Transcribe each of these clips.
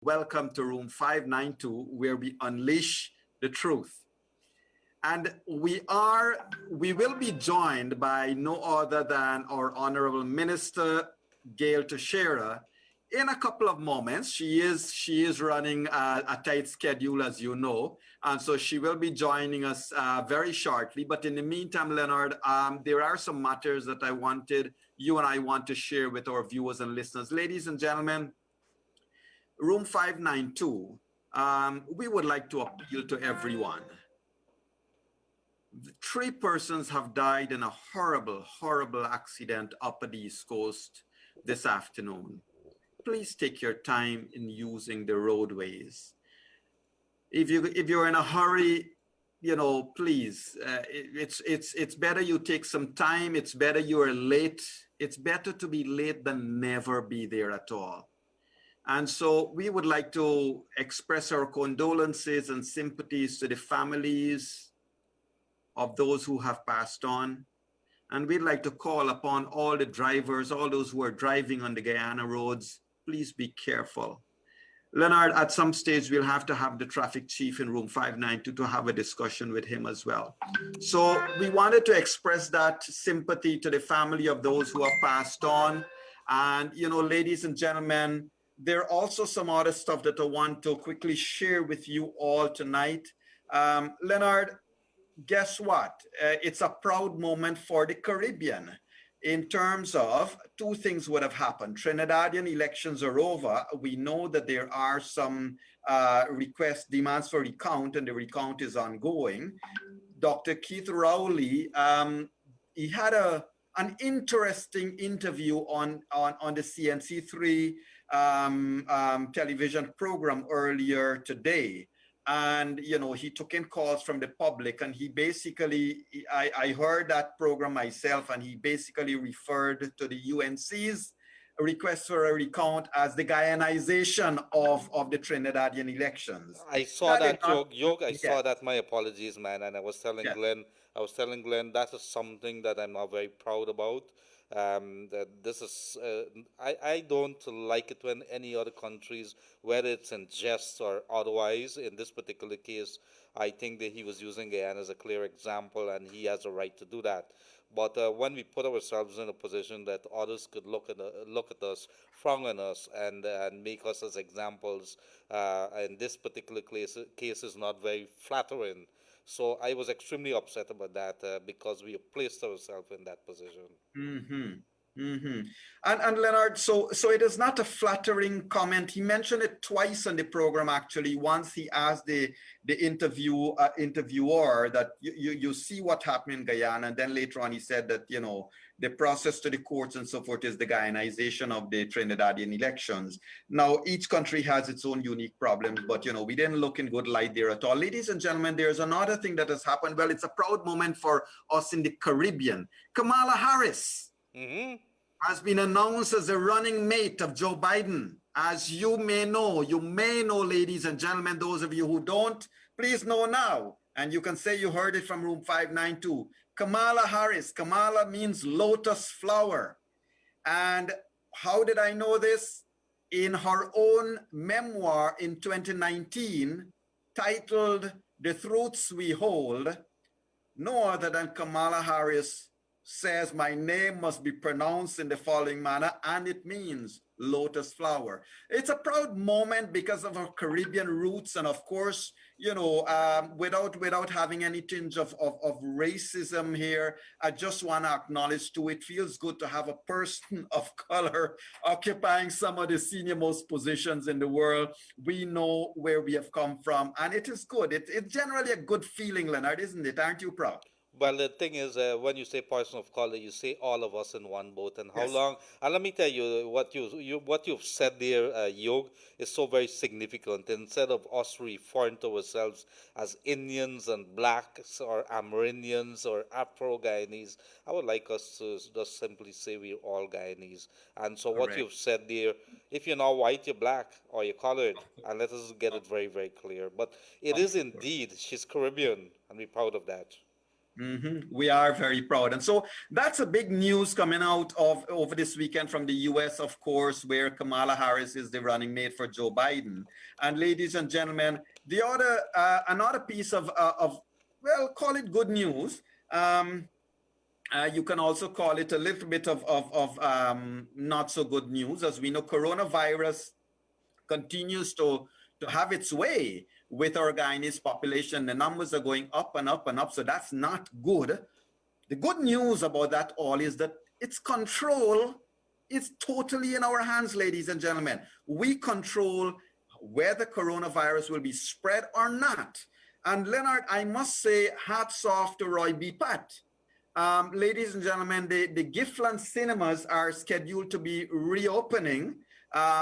Welcome to Room 592, where we unleash the truth. And we will be joined by no other than our Honorable Minister, Gail Teixeira, in a couple of moments. She is running a tight schedule, as you know, and so she will be joining us very shortly. But in the meantime, Leonard, there are some matters that you and I want to share with our viewers and listeners. Ladies and gentlemen, Room 592, we would like to appeal to everyone. 3 persons have died in a horrible, horrible accident up at the East Coast this afternoon. Please take your time in using the roadways. If you're in a hurry, please, it's better you take some time. It's better you are late. It's better to be late than never be there at all. And so we would like to express our condolences and sympathies to the families of those who have passed on. And we'd like to call upon all the drivers, all those who are driving on the Guyana roads, please be careful. Leonard, at some stage, we'll have to have the traffic chief in room 592 to have a discussion with him as well. So we wanted to express that sympathy to the family of those who have passed on. And, ladies and gentlemen, there are also some other stuff that I want to quickly share with you all tonight. Leonard, guess what? It's a proud moment for the Caribbean in terms of 2 things would have happened. Trinidadian elections are over. We know that there are some demands for recount, and the recount is ongoing. Dr. Keith Rowley, he had an interesting interview on the CNC3 television program earlier today. And, he took in calls from the public, and he basically, I heard that program myself, and he basically referred to the UNC's request for a recount as the Guyanization of the Trinidadian elections. I saw that, Yog. I Yeah. saw that. My apologies, man. And I was telling Yeah. Glenn, that is something that I'm not very proud about. That this is, I don't like it when any other countries, whether it's in jest or otherwise, in this particular case, I think that he was using Guyana as a clear example, and he has a right to do that. But when we put ourselves in a position that others could look at us, frown on us, and make us as examples, in this particular case is not very flattering. So I was extremely upset about that because we have placed ourselves in that position. Mm-hmm. Mm-hmm. And Leonard, so it is not a flattering comment. He mentioned it twice on the program, actually. Once he asked the interviewer that you see what happened in Guyana, and then later on he said that the process to the courts and so forth is the Guyanization of the Trinidadian elections. Now each country has its own unique problems, but we didn't look in good light there at all. Ladies and gentlemen, there's another thing that has happened. Well, it's a proud moment for us in the Caribbean. Kamala Harris has been announced as the running mate of Joe Biden. As you may know, ladies and gentlemen, those of you who don't, please know now. And you can say you heard it from room 592. Kamala Harris, Kamala means lotus flower. And how did I know this? In her own memoir in 2019, titled The Truths We Hold, no other than Kamala Harris says, my name must be pronounced in the following manner, and it means lotus flower. It's a proud moment because of our Caribbean roots, and of course, without having any tinge of racism here, I just want to acknowledge too, it feels good to have a person of color occupying some of the senior most positions in the world. We know where we have come from, and it is good. It's generally a good feeling, Leonard, isn't it? Aren't you proud? Well, the thing is, when you say person of color, you say all of us in one boat. And how Yes. long? And let me tell you what you've said there, Yog, is so very significant. Instead of us referring to ourselves as Indians and blacks or Amerindians or Afro-Guyanese, I would like us to just simply say we're all Guyanese. And so what Correct. you've said there, if you're not white, you're black or you're colored, and let us get it very, very clear. But it Of is course. indeed she's Caribbean, and we're proud of that. We are very proud. And so that's a big news coming out of over this weekend from the US, of course, where Kamala Harris is the running mate for Joe Biden. And ladies and gentlemen, the other, another piece of, well, call it good news. You can also call it a little bit of not so good news. As we know, coronavirus continues to have its way with our Guyanese population. The numbers are going up and up and up, so that's not good. The good news about that all is that its control is totally in our hands, ladies and gentlemen. We control whether coronavirus will be spread or not. And Leonard, I must say, hats off to Roy B. Pat. Ladies and gentlemen, the Giftland cinemas are scheduled to be reopening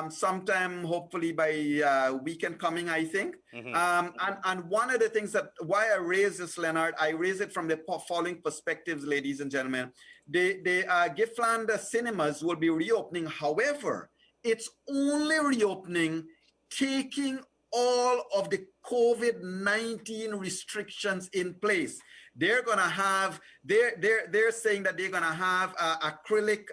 sometime hopefully by weekend coming, I think. And one of the things that why I raise this, Leonard, I raise it from the following perspectives, ladies and gentlemen. The Giftland cinemas will be reopening. However, it's only reopening taking all of the COVID-19 restrictions in place. They're gonna have, they're saying that they're gonna have acrylic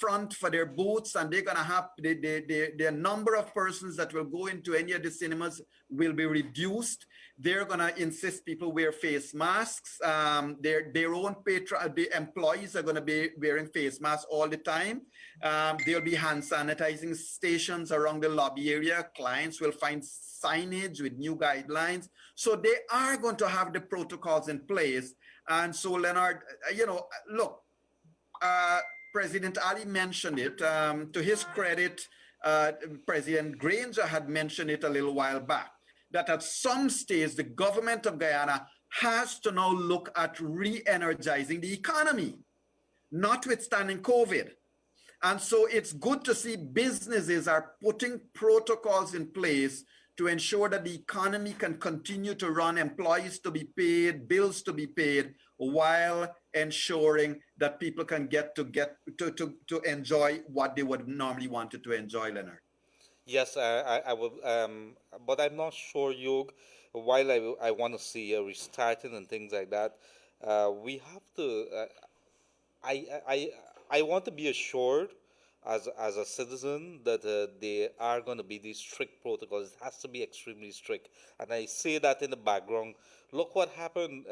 front for their booths, and they're gonna have the number of persons that will go into any of the cinemas will be reduced. They're gonna insist people wear face masks. Their own the employees are gonna be wearing face masks all the time. There'll be hand sanitizing stations around the lobby area. Clients will find signage with new guidelines. So they are going to have the protocols in place. And so, Leonard, you know, look, President Ali mentioned it. To his credit, President Granger had mentioned it a little while back, that at some stage, the government of Guyana has to now look at re-energizing the economy, notwithstanding COVID. And so it's good to see businesses are putting protocols in place to ensure that the economy can continue to run, employees to be paid, bills to be paid, while ensuring that people can get to enjoy what they would normally wanted to enjoy, Leonard. Yes, I would, but I'm not sure, Yog. While I want to see a restarting and things like that, we have to. I I I want to be assured as a citizen that there are going to be these strict protocols. It has to be extremely strict, and I say that in the background. Look what happened.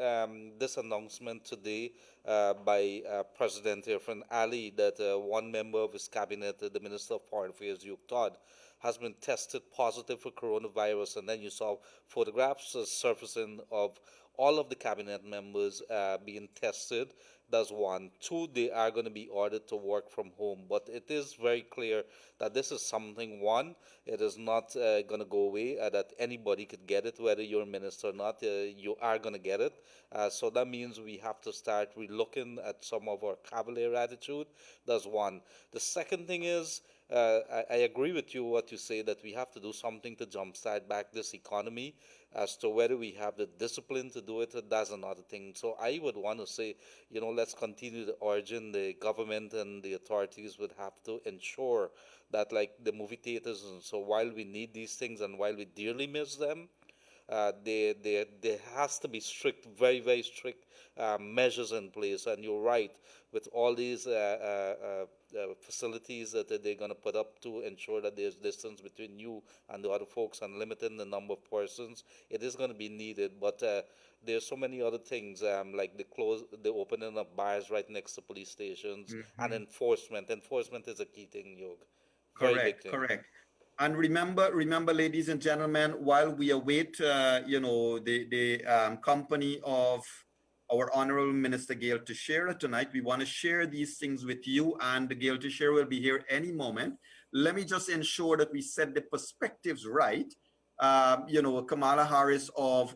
This announcement today by President Irfan Ali that one member of his cabinet, the Minister of Foreign Affairs, Yuk Todd, has been tested positive for coronavirus, and then you saw photographs surfacing of all of the cabinet members being tested. That's one. Two, they are going to be ordered to work from home. But it is very clear that this is something, one, it is not going to go away, that anybody could get it, whether you're a minister or not, you are going to get it. So that means we have to start relooking at some of our cavalier attitude. That's one. The second thing is, I agree with you what you say that we have to do something to jumpstart back this economy. As to whether we have the discipline to do it, that's another thing. So I would want to say, let's continue the origin. The government and the authorities would have to ensure that, like the movie theaters, and so while we need these things and while we dearly miss them, there has to be strict, very, very strict measures in place. And you're right, with all these facilities that they're going to put up to ensure that there's distance between you and the other folks and limiting the number of persons, it is going to be needed. But there's so many other things like the opening of bars right next to police stations and enforcement. Enforcement is a key thing, Yog. Very big Correct, thing. correct. And remember, ladies and gentlemen, while we await, the company of our Honorable Minister Gail Teixeira tonight, we want to share these things with you, and Gail Teixeira will be here any moment. Let me just ensure that we set the perspectives right. Kamala Harris of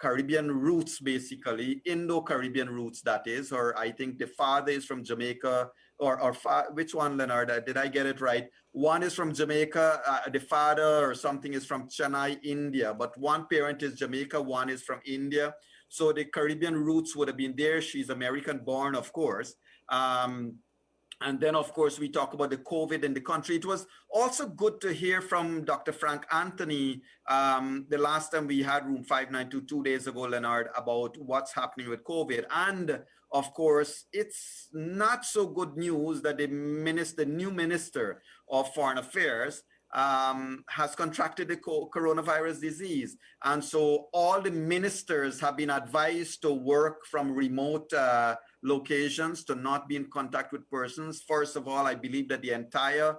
Caribbean roots, basically, Indo-Caribbean roots, that is, or I think the father is from Jamaica, which one, Leonard? Did I get it right? One is from Jamaica, the father or something is from Chennai, India, but one parent is Jamaica, one is from India. So the Caribbean roots would have been there. She's American born, of course. And then, of course, we talk about the COVID in the country. It was also good to hear from Dr. Frank Anthony the last time we had Room 592 2 days ago, Leonard, about what's happening with COVID. And of course, it's not so good news that the new minister of Foreign Affairs has contracted the coronavirus disease. And so all the ministers have been advised to work from remote locations, to not be in contact with persons. First of all, I believe that the entire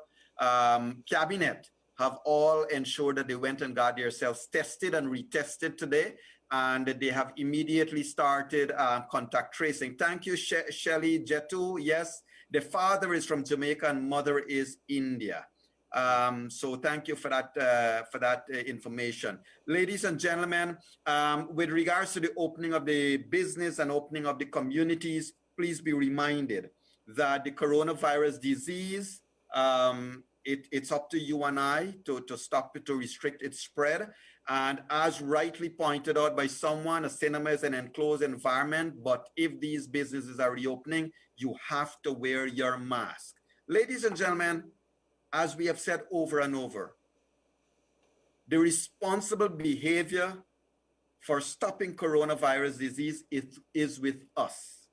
cabinet have all ensured that they went and got themselves tested and retested today, and that they have immediately started contact tracing. Thank you, Shelly Jetu. Yes, the father is from Jamaica and mother is India. So thank you for that information. Ladies and gentlemen, with regards to the opening of the business and opening of the communities, please be reminded that the coronavirus disease, it's up to you and I to stop it, to restrict its spread. And as rightly pointed out by someone, a cinema is an enclosed environment, but if these businesses are reopening, you have to wear your mask. Ladies and gentlemen, as we have said over and over, the responsible behavior for stopping coronavirus disease is with us.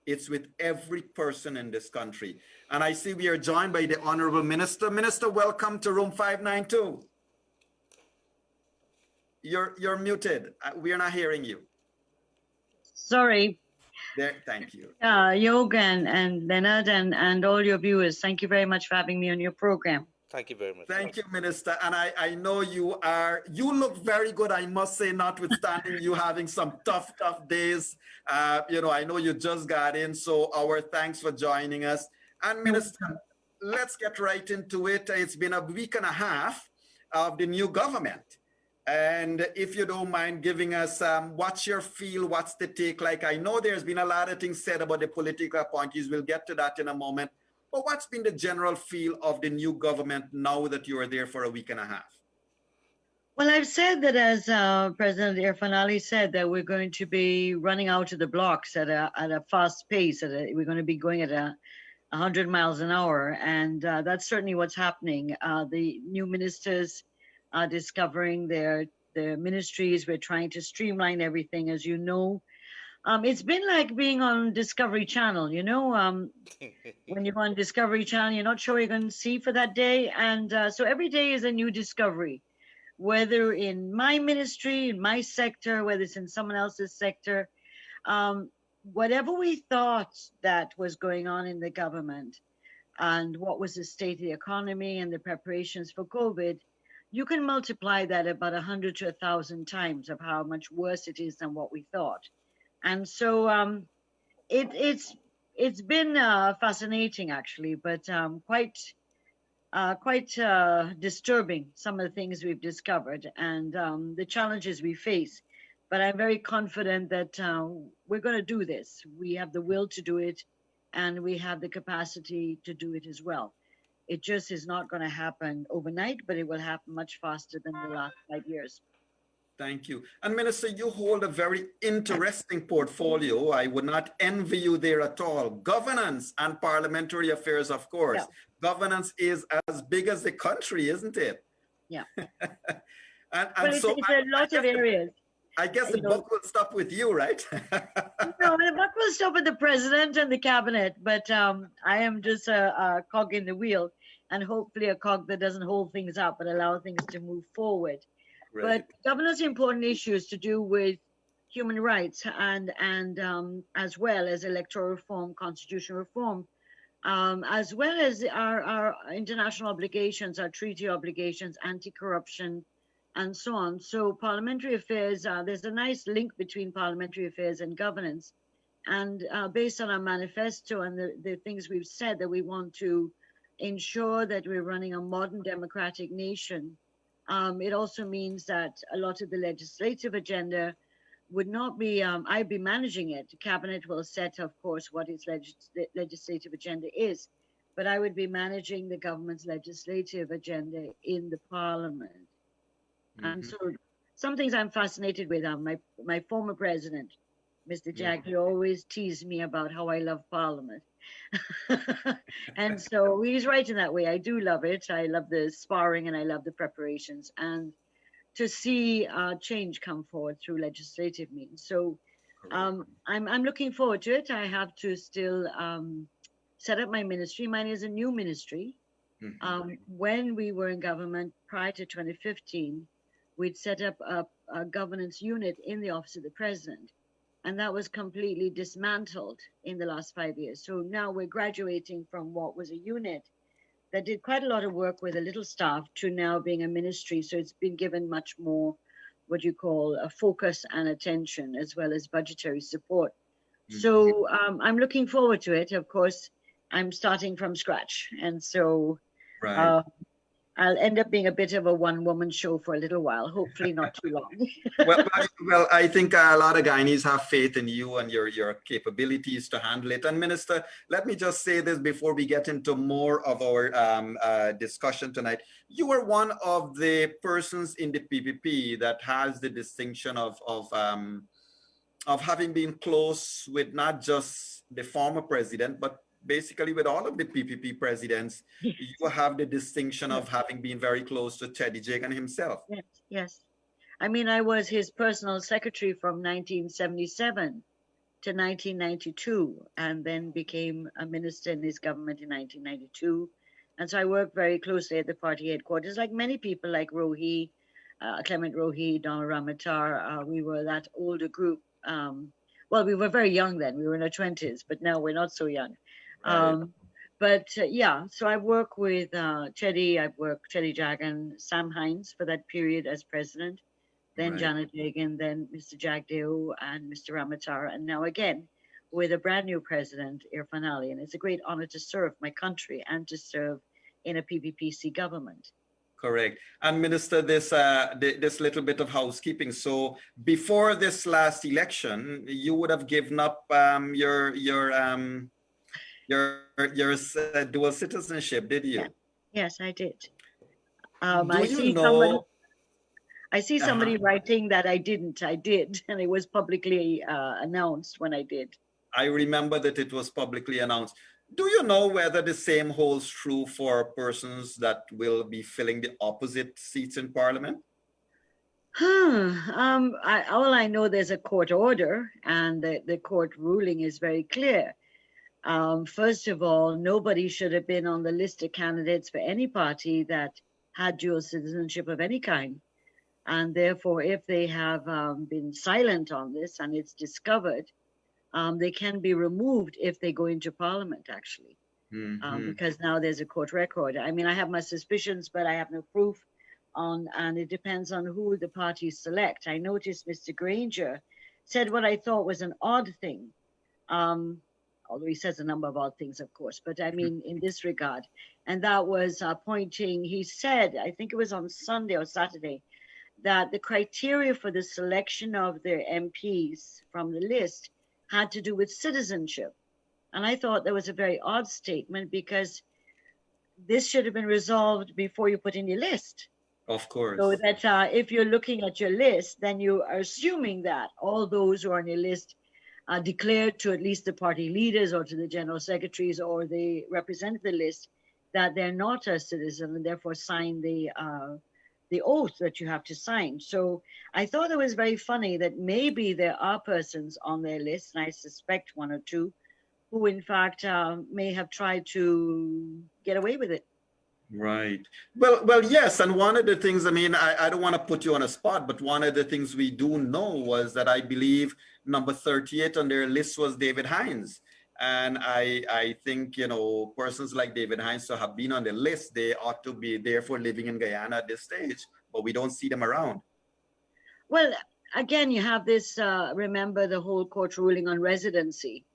It's with every person in this country. And I see we are joined by the Honorable Minister. Minister, welcome to Room 592. You're muted. We are not hearing you. Sorry. There, thank you. Yogan and Leonard and all your viewers, thank you very much for having me on your program. Thank you very much. Thank you, Minister. And I know you look very good, I must say, notwithstanding you having some tough days. I know you just got in, so our thanks for joining us. And Minister, let's get right into it. It's been a week and a half of the new government. And if you don't mind giving us what's your feel, what's the take? Like, I know there's been a lot of things said about the political appointees. We'll get to that in a moment. But what's been the general feel of the new government now that you are there for a week and a half? Well, I've said that, as President Irfan Ali said, that we're going to be running out of the blocks at a fast pace. We're going to be going at 100 miles an hour. And that's certainly what's happening. The new ministers are discovering their ministries. We're trying to streamline everything, as you know. It's been like being on Discovery Channel, when you're on Discovery Channel, you're not sure what you're going to see for that day. And so every day is a new discovery, whether in my ministry, in my sector, whether it's in someone else's sector. Whatever we thought that was going on in the government and what was the state of the economy and the preparations for COVID, you can multiply that about 100 to 1,000 times of how much worse it is than what we thought. And so it's been fascinating, actually, but quite disturbing, some of the things we've discovered and the challenges we face. But I'm very confident that we're going to do this. We have the will to do it, and we have the capacity to do it as well. It just is not going to happen overnight, but it will happen much faster than the last 5 years. Thank you. And Minister, you hold a very interesting portfolio. I would not envy you there at all. Governance and parliamentary affairs, of course. Yeah. Governance is as big as the country, isn't it? Yeah. and so it's a lot of areas. I guess the buck will stop with you, right? No, the buck will stop with the president and the cabinet, but I am just a cog in the wheel, and hopefully a cog that doesn't hold things up, but allow things to move forward. Right. But governance important issues to do with human rights and as well as electoral reform, constitutional reform, as well as our international obligations, our treaty obligations, anti-corruption, and so on. So parliamentary affairs, there's a nice link between parliamentary affairs and governance. And based on our manifesto and the things we've said, that we want to ensure that we're running a modern democratic nation. It also means that a lot of the legislative agenda would not be, I'd be managing it. The cabinet will set, of course, what its legislative agenda is, but I would be managing the government's legislative agenda in the parliament. Mm-hmm. And so some things I'm fascinated with. My former president, Mr. Jack, he always teased me about how I love parliament. And so he's right in that way. I do love it. I love the sparring and I love the preparations and to see change come forward through legislative means. So I'm looking forward to it. I have to still set up my ministry. Mine is a new ministry. When we were in government prior to 2015, we'd set up a governance unit in the office of the president, and that was completely dismantled in the last 5 years. So now we're graduating from what was a unit that did quite a lot of work with a little staff to now being a ministry. So it's been given much more what you call a focus and attention, as well as budgetary support. So I'm looking forward to it. Of course, I'm starting from scratch, and so I'll end up being a bit of a one-woman show for a little while, hopefully not too long. well, I think a lot of Guyanese have faith in you and your capabilities to handle it. And Minister, let me just say this before we get into more of our discussion tonight. You are one of the persons in the PPP that has the distinction of having been close with not just the former president, but basically with all of the PPP presidents. You have the distinction of having been very close to Teddy Jagan himself. Yes. I mean, I was his personal secretary from 1977 to 1992, and then became a minister in his government in 1992. And so I worked very closely at the party headquarters, like many people, like Rohi, Clement Rohi, Donald Ramatar. We were that older group. Well, we were very young then. We were in our 20s, but now we're not so young. Yeah, so I work with Teddy. I've worked Teddy Jagan, Sam Hines for that period as president, then Janet Jagan, then Mr. Jagdeo and Mr. Ramatar, and now again with a brand new president, Irfan Ali. And it's a great honor to serve my country and to serve in a PPPC government. Correct. And Minister, this little bit of housekeeping. So before this last election, you would have given up your dual citizenship, did you? Yes, I did. I see somebody writing that I didn't. I did, and it was publicly announced when I did. I remember that it was publicly announced. Do you know whether the same holds true for persons that will be filling the opposite seats in Parliament? All I know, there's a court order, and the court ruling is very clear. First of all, nobody should have been on the list of candidates for any party that had dual citizenship of any kind. And therefore, if they have been silent on this and it's discovered, they can be removed if they go into Parliament, actually, because now there's a court record. I mean, I have my suspicions, but I have no proof and it depends on who the parties select. I noticed Mr. Granger said what I thought was an odd thing, although he says a number of odd things, of course, but I mean, in this regard, and that was appointing, he said, I think it was on Sunday or Saturday, that the criteria for the selection of their MPs from the list had to do with citizenship. And I thought that was a very odd statement, because this should have been resolved before you put in your list. Of course. So that if you're looking at your list, then you are assuming that all those who are on your list are declared to at least the party leaders or to the general secretaries or the represent the list that they're not a citizen, and therefore sign the oath that you have to sign. So I thought it was very funny that maybe there are persons on their list, and I suspect one or two, who in fact may have tried to get away with it. Right. Well, yes. And one of the things, I mean, I don't want to put you on a spot, but one of the things we do know was that I believe number 38 on their list was David Hines. And I think, you know, persons like David Hines to have been on the list, they ought to be therefore living in Guyana at this stage, but we don't see them around. Well, again, you have this, remember the whole court ruling on residency.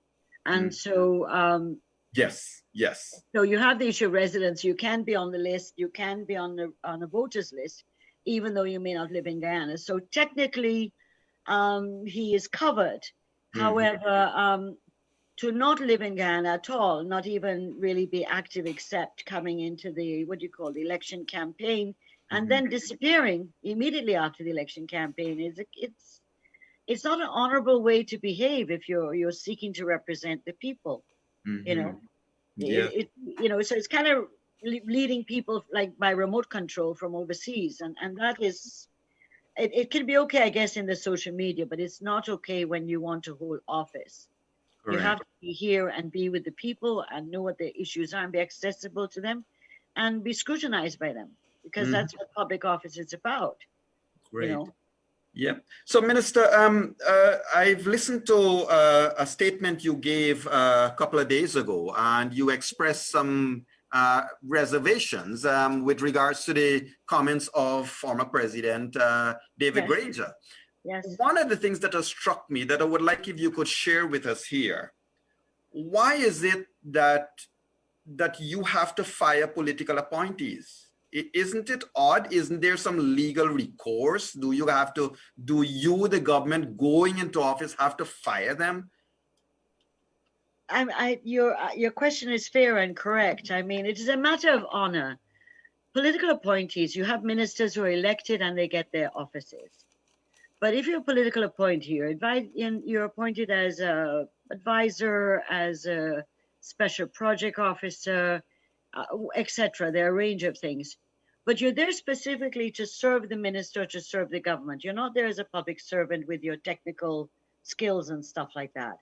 And so... Yes. So you have the issue of residence. You can be on the list. You can be on a voters list, even though you may not live in Guyana. So technically, he is covered. However, to not live in Guyana at all, not even really be active except coming into the, the election campaign, and then disappearing immediately after the election campaign, it's not an honorable way to behave if you're seeking to represent the people. You know, Yeah, so it's kind of leading people like by remote control from overseas, and that is it can be okay, I guess, in the social media, but it's not okay when you want to hold office. You have correct. to be here and be with the people and know what their issues are and be accessible to them and be scrutinized by them, because Mhm. that's what public office is about, you Great. know. Yeah. So, Minister, I've listened to a statement you gave a couple of days ago, and you expressed some reservations with regards to the comments of former President David Yes, Granger. yes. One of the things that has struck me that I would like if you could share with us here, why is it that you have to fire political appointees? Isn't it odd? Isn't there some legal recourse? Do you, the government going into office, have to fire them? Your question is fair and correct. I mean, it is a matter of honor. Political appointees, you have ministers who are elected and they get their offices. But if you're a political appointee, you're appointed as a advisor, as a special project officer, etc. There are a range of things. But you're there specifically to serve the minister, to serve the government. You're not there as a public servant with your technical skills and stuff like that.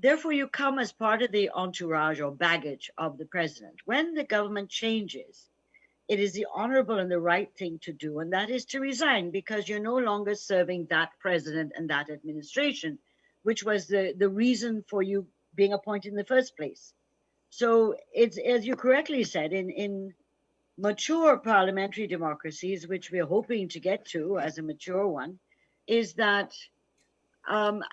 Therefore, you come as part of the entourage or baggage of the president. When the government changes, it is the honorable and the right thing to do, and that is to resign, because you're no longer serving that president and that administration, which was the reason for you being appointed in the first place. So it's, as you correctly said, in mature parliamentary democracies, which we're hoping to get to as a mature one, is that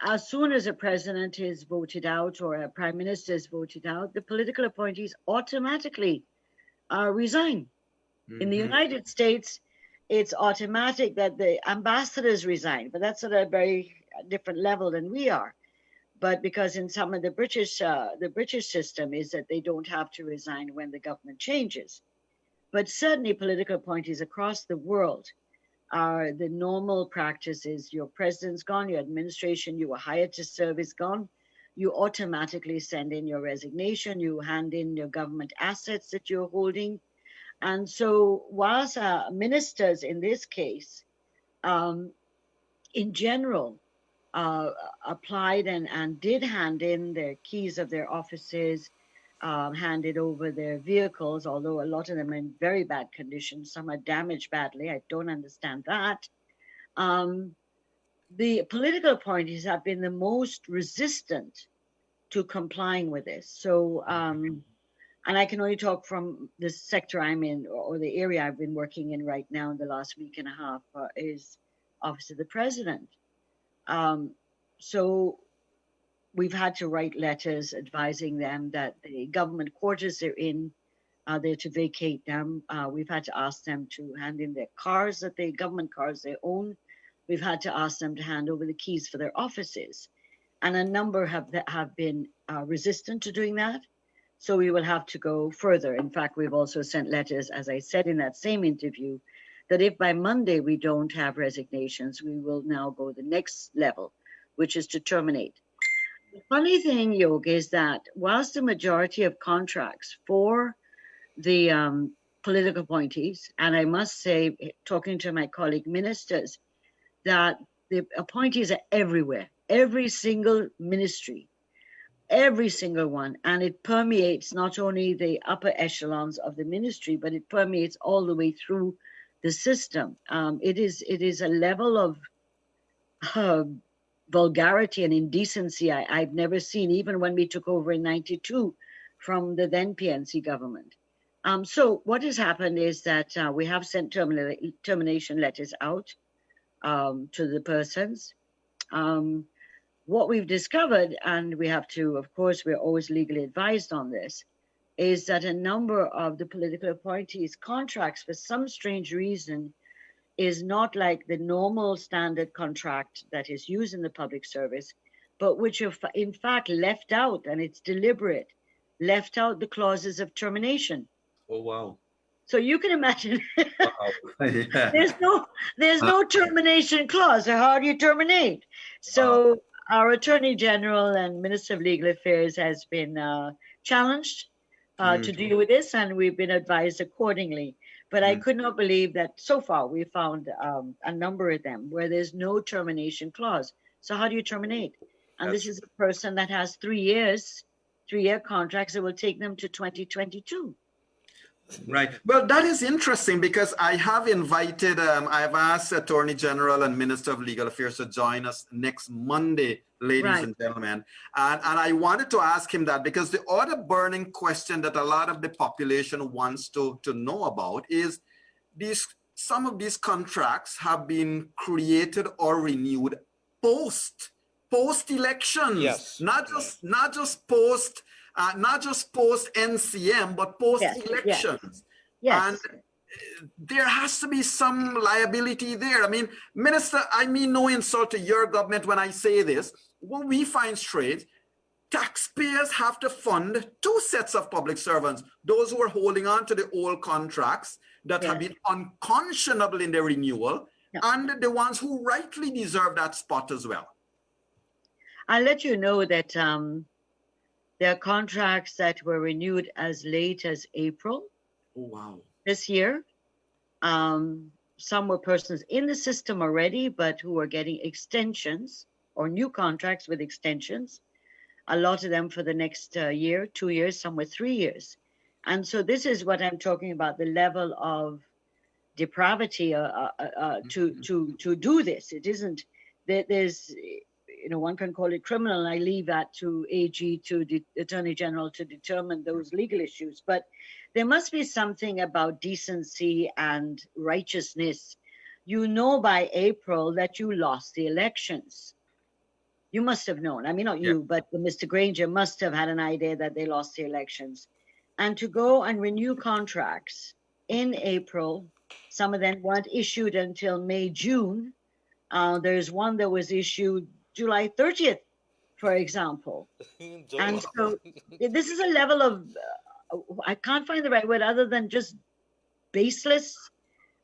as soon as a president is voted out or a prime minister is voted out, the political appointees automatically resign. In the Mhm. United States, it's automatic that the ambassadors resign, but that's at a very different level than we are. But because in some of the British system is that they don't have to resign when the government changes. But certainly political appointees across the world are the normal practice is your president's gone, your administration you were hired to serve is gone. You automatically send in your resignation, you hand in your government assets that you're holding. And so, whilst ministers in this case, um, in general, uh, applied and did hand in their keys of their offices, handed over their vehicles, although a lot of them are in very bad condition, some are damaged badly. I don't understand that. Um, the political appointees have been the most resistant to complying with this. So, and I can only talk from the sector I'm in or the area I've been working in right now in the last week and a half is Office of the President. Um, so we've had to write letters advising them that the government quarters they're in, they're to vacate them. We've had to ask them to hand in their cars, that the government cars they own. We've had to ask them to hand over the keys for their offices. And a number have been resistant to doing that. So we will have to go further. In fact, we've also sent letters, as I said in that same interview, that if by Monday we don't have resignations, we will now go the next level, which is to terminate. The funny thing, Yoga, is that whilst the majority of contracts for the political appointees, and I must say, talking to my colleague ministers, that the appointees are everywhere, every single ministry, every single one, and it permeates not only the upper echelons of the ministry, but it permeates all the way through the system. It is a level of uh, vulgarity and indecency I've never seen, even when we took over in '92 from the then PNC government. So what has happened is that we have sent termination letters out to the persons. Um, what we've discovered, and we have to, of course, we're always legally advised on this, is that a number of the political appointees' contracts, for some strange reason, is not like the normal standard contract that is used in the public service, but which are in fact left out, and it's deliberate, left out the clauses of termination. Oh, wow. So you can imagine Wow. Yeah. there's no termination clause. So how do you terminate? Wow. So our Attorney General and Minister of Legal Affairs has been challenged to deal with this, and we've been advised accordingly. But I could not believe that so far we found a number of them where there's no termination clause. So how do you terminate? And this is a person that has 3 years, 3-year contracts that will take them to 2022. Right. Well, that is interesting because I have invited, I've asked Attorney General and Minister of Legal Affairs to join us next Monday, ladies and gentlemen. And I wanted to ask him that because the other burning question that a lot of the population wants to know about is some of these contracts have been created or renewed post elections, Yes. not just post NCM, but post elections. Yes. And there has to be some liability there. I mean, Minister, I mean no insult to your government when I say this. What we find straight, taxpayers have to fund 2 sets of public servants, those who are holding on to the old contracts that have been unconscionable in their renewal, and the ones who rightly deserve that spot as well. I'll let you know that there are contracts that were renewed as late as April this year. Some were persons in the system already, but who are getting extensions or new contracts with extensions. A lot of them for the next year, 2 years, some were 3 years. And so this is what I'm talking about, the level of depravity to do this. It isn't, there's, one can call it criminal. I leave that to AG, to the Attorney General to determine those legal issues. But there must be something about decency and righteousness. You know by April that you lost the elections. You must have known. I mean, not you, but Mr. Granger must have had an idea that they lost the elections. And to go and renew contracts in April, some of them weren't issued until May, June. There's one that was issued July 30th, for example. And so this is a level of, I can't find the right word other than just baseless,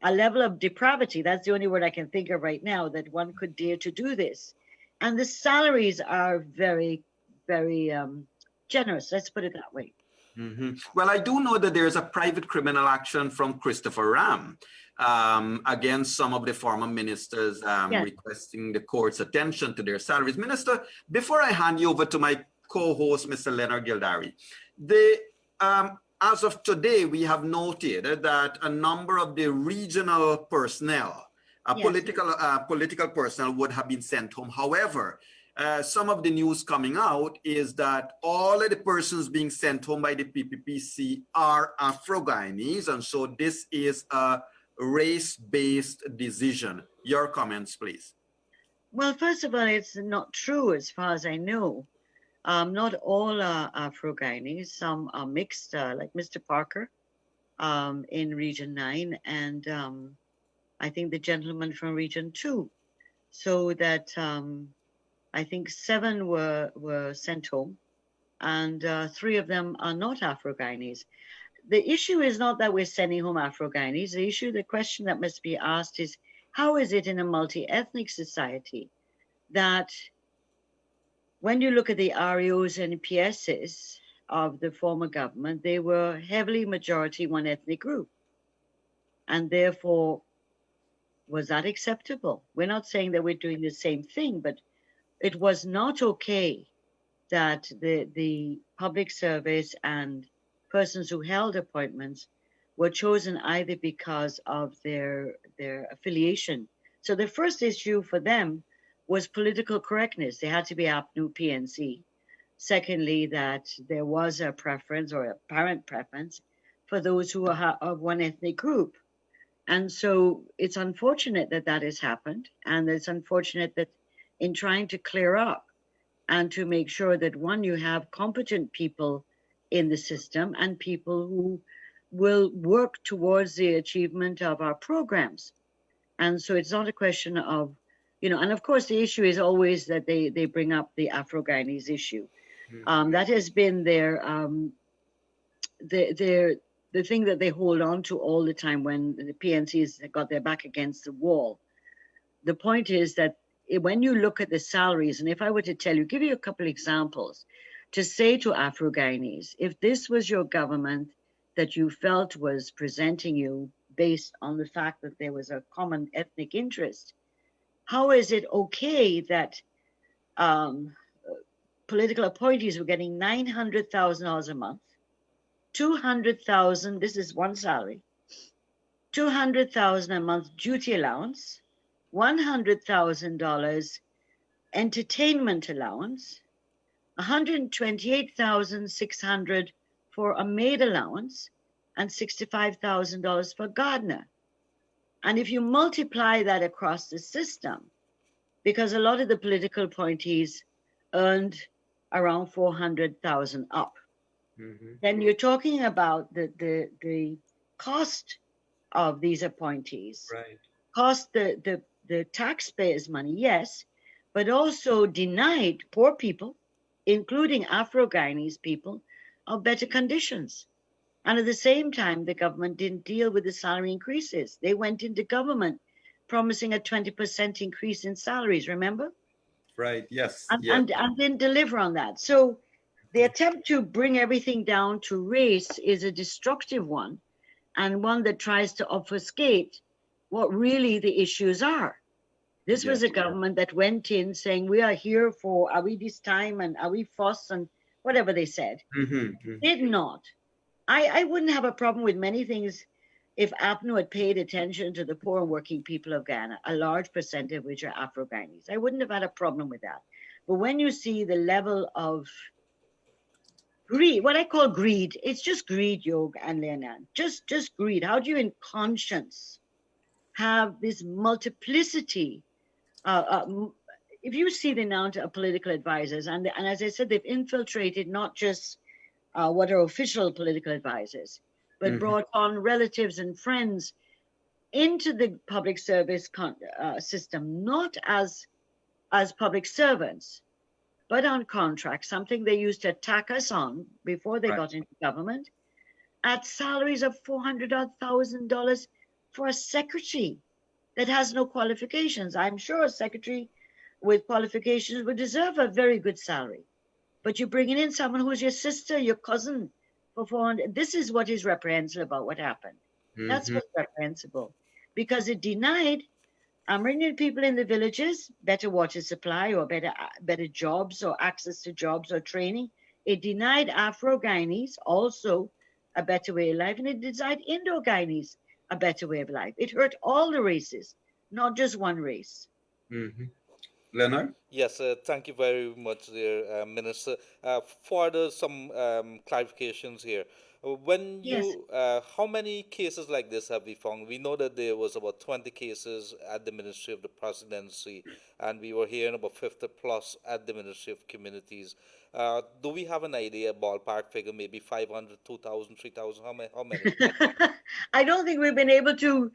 a level of depravity. That's the only word I can think of right now that one could dare to do this. And the salaries are very, very generous. Let's put it that way. Well, I do know that there's a private criminal action from Christopher Ram against some of the former ministers requesting the court's attention to their salaries. Minister, before I hand you over to my co-host, Mr. Leonard Gildari, as of today, we have noted that a number of the regional personnel, political personnel would have been sent home. However, some of the news coming out is that all of the persons being sent home by the PPPC are Afro-Guyanese, and so this is a race-based decision. Your comments, please. Well, first of all, it's not true as far as I know. Not all are Afro-Guyanese. Some are mixed, like Mr. Parker in Region 9, and I think the gentleman from Region 2. So that I think 7 were sent home, and 3 of them are not Afro-Guyanese. The issue is not that we're sending home Afro-Guyanese. The question that must be asked is, how is it in a multi-ethnic society that when you look at the REOs and PSs of the former government, they were heavily majority one ethnic group? And therefore, was that acceptable? We're not saying that we're doing the same thing, but it was not okay that the public service and persons who held appointments were chosen either because of their affiliation. So the first issue for them was political correctness. They had to be APNU+PNC. Secondly, that there was a preference or apparent preference for those who are of one ethnic group. And so it's unfortunate that that has happened. And it's unfortunate that in trying to clear up and to make sure that, one, you have competent people in the system and people who will work towards the achievement of our programs. And so it's not a question of, and of course the issue is always that they bring up the Afro-Guyanese issue. That has been the thing that they hold on to all the time when the PNCs got their back against the wall. The point is that when you look at the salaries, and if I were to tell you, give you a couple examples, to say to Afro-Guyanese, if this was your government that you felt was presenting you based on the fact that there was a common ethnic interest, how is it okay that political appointees were getting $900,000 a month, 200,000, this is one salary, 200,000 a month duty allowance, $100,000 entertainment allowance, 128,600 for a maid allowance, and $65,000 for gardener. And if you multiply that across the system, because a lot of the political appointees earned around 400,000 up, then you're talking about the cost of these appointees, Right. cost the taxpayers money, yes, but also denied poor people, including Afro-Guyanese people, of better conditions. And at the same time, the government didn't deal with the salary increases. They went into government promising a 20% increase in salaries, remember? Right. Yes. And, Yes. and didn't deliver on that. So the attempt to bring everything down to race is a destructive one, and one that tries to obfuscate what really the issues are. This was a government that went in saying, we are here for, are we this time, and are we fuss, and whatever they said. Did not. I wouldn't have a problem with many things if APNU had paid attention to the poor and working people of Ghana, a large percent of which are Afro-Guyanese. I wouldn't have had a problem with that. But when you see the level of greed, what I call greed, it's just greed, Yog and Leonan, just greed. How do you in conscience have this multiplicity? If you see the amount of political advisors, and as I said, they've infiltrated not just what are official political advisors, but brought on relatives and friends into the public service system, not as public servants, but on contract, something they used to attack us on before they got into government, at salaries of $400,000 for a secretary that has no qualifications. I'm sure a secretary with qualifications would deserve a very good salary. But you're bringing in someone who's your sister, your cousin, for 400. This is what is reprehensible about what happened. That's what's reprehensible, because it denied Amerindian people in the villages better water supply or better jobs or access to jobs or training. It denied Afro-Guyanese also a better way of life, and it denied Indo-Guyanese a better way of life. It hurt all the races, not just one race. Leonard? Yes, thank you very much, dear Minister. Some clarifications here. When you, how many cases like this have we found? We know that there was about 20 cases at the Ministry of the Presidency, and we were hearing about 50 plus at the Ministry of Communities. Do we have an idea, ballpark figure, maybe 500, 2,000, 3,000? How many? I don't think we've been able to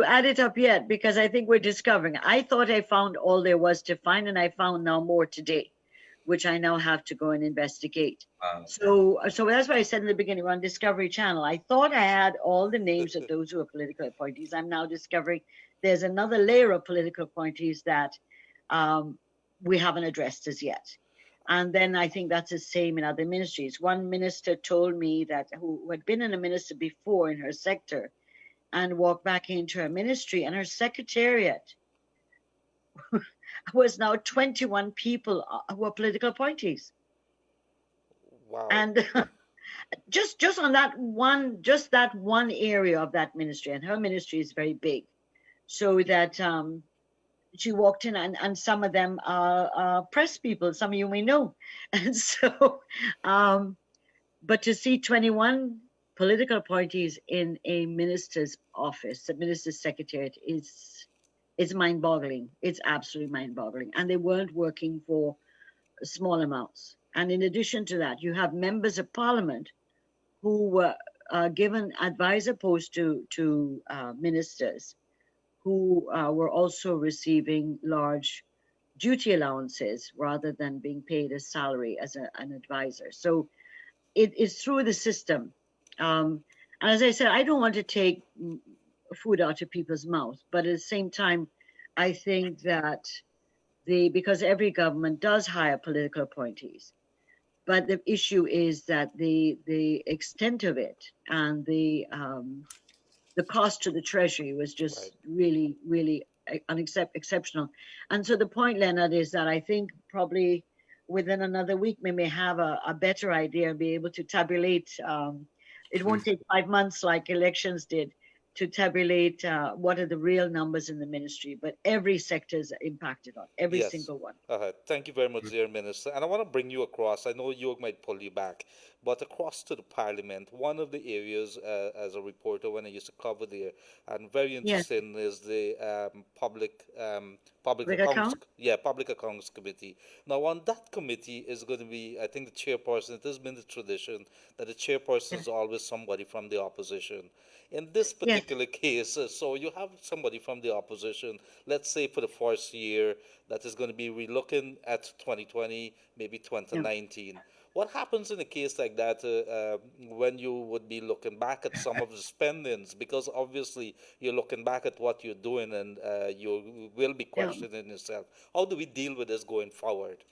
add it up yet, because I think we're discovering. I thought I found all there was to find, and I found now more today, which I now have to go and investigate. So that's why I said in the beginning, we're on Discovery Channel. I thought I had all the names of those who are political appointees. I'm now discovering there's another layer of political appointees that we haven't addressed as yet. And then I think that's the same in other ministries. One minister told me that who had been in a minister before in her sector and walked back into her ministry, and her secretariat was now 21 people who are political appointees. Wow. And just on that one area of that ministry, and her ministry is very big, so that she walked in, and some of them are press people, some of you may know. And so, but to see 21 political appointees in a minister's office, a minister's secretariat, is mind-boggling. It's absolutely mind-boggling. And they weren't working for small amounts. And in addition to that, you have members of parliament who were given advisor posts to ministers, who were also receiving large duty allowances rather than being paid a salary as an advisor. So it is through the system. And as I said, I don't want to take food out of people's mouths, but at the same time, I think that because every government does hire political appointees. But the issue is that the extent of it and the cost to the treasury was Right. just really, really exceptional. And so the point, Leonard, is that I think probably within another week we may have a better idea and be able to tabulate. It won't take 5 months like elections did to tabulate what are the real numbers in the ministry, but every sector is impacted on every Yes. single one. Thank you very much, dear Minister. And I want to bring you across. I know you might pull you back, but across to the Parliament, one of the areas as a reporter when I used to cover there, and very Yes, interesting, is the public big accounts. account. Yeah, public accounts committee. Now, on that committee is going to be, I think, the chairperson. It has been the tradition that the chairperson Yes, is always somebody from the opposition. In this yes, particular case, so you have somebody from the opposition, let's say for the first year, that is going to be relooking at 2020, maybe yeah. 2019. What happens in a case like that when you would be looking back at some of the spendings? Because obviously you're looking back at what you're doing and you will be Yeah. questioning yourself. How do we deal with this going forward?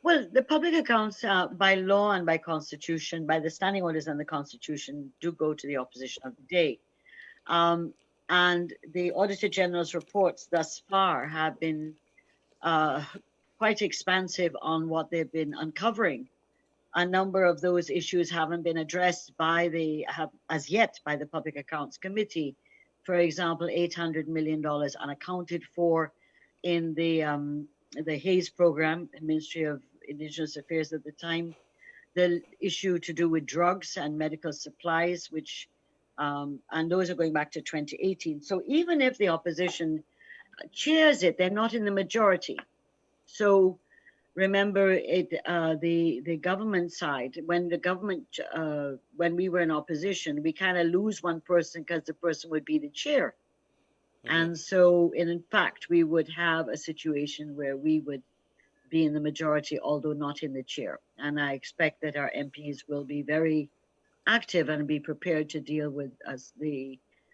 Well, the public accounts, by law and by constitution, by the standing orders and the constitution, do go to the opposition of the day. Um, and the Auditor General's reports thus far have been uh, quite expansive on what they've been uncovering. A number of those issues haven't been addressed as yet by the Public Accounts Committee. For example, $800 million unaccounted for in the Hayes program, the Ministry of Indigenous Affairs at the time. The issue to do with drugs and medical supplies, which and those are going back to 2018. So even if the opposition chairs it, they're not in the majority. So remember the government side, when the government when we were in opposition, we kind of lose one person because the person would be the chair. Hmm. And so in fact we would have a situation where we would be in the majority, although not in the chair. And I expect that our MPs will be very active and be prepared to deal with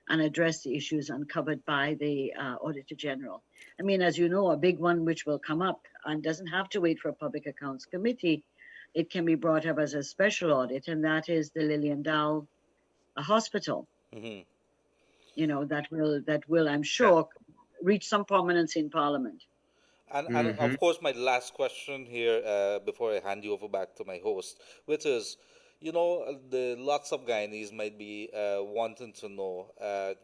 and address the issues uncovered by the Auditor General. I mean, as you know, a big one which will come up and doesn't have to wait for a Public Accounts Committee. It can be brought up as a special audit, and that is the Lillian Dow Hospital. Hmm. That will, I'm Yeah. sure, reach some prominence in Parliament. And Mm-hmm. of course, my last question here before I hand you over back to my host, which is, the lots of Guyanese might be wanting to know,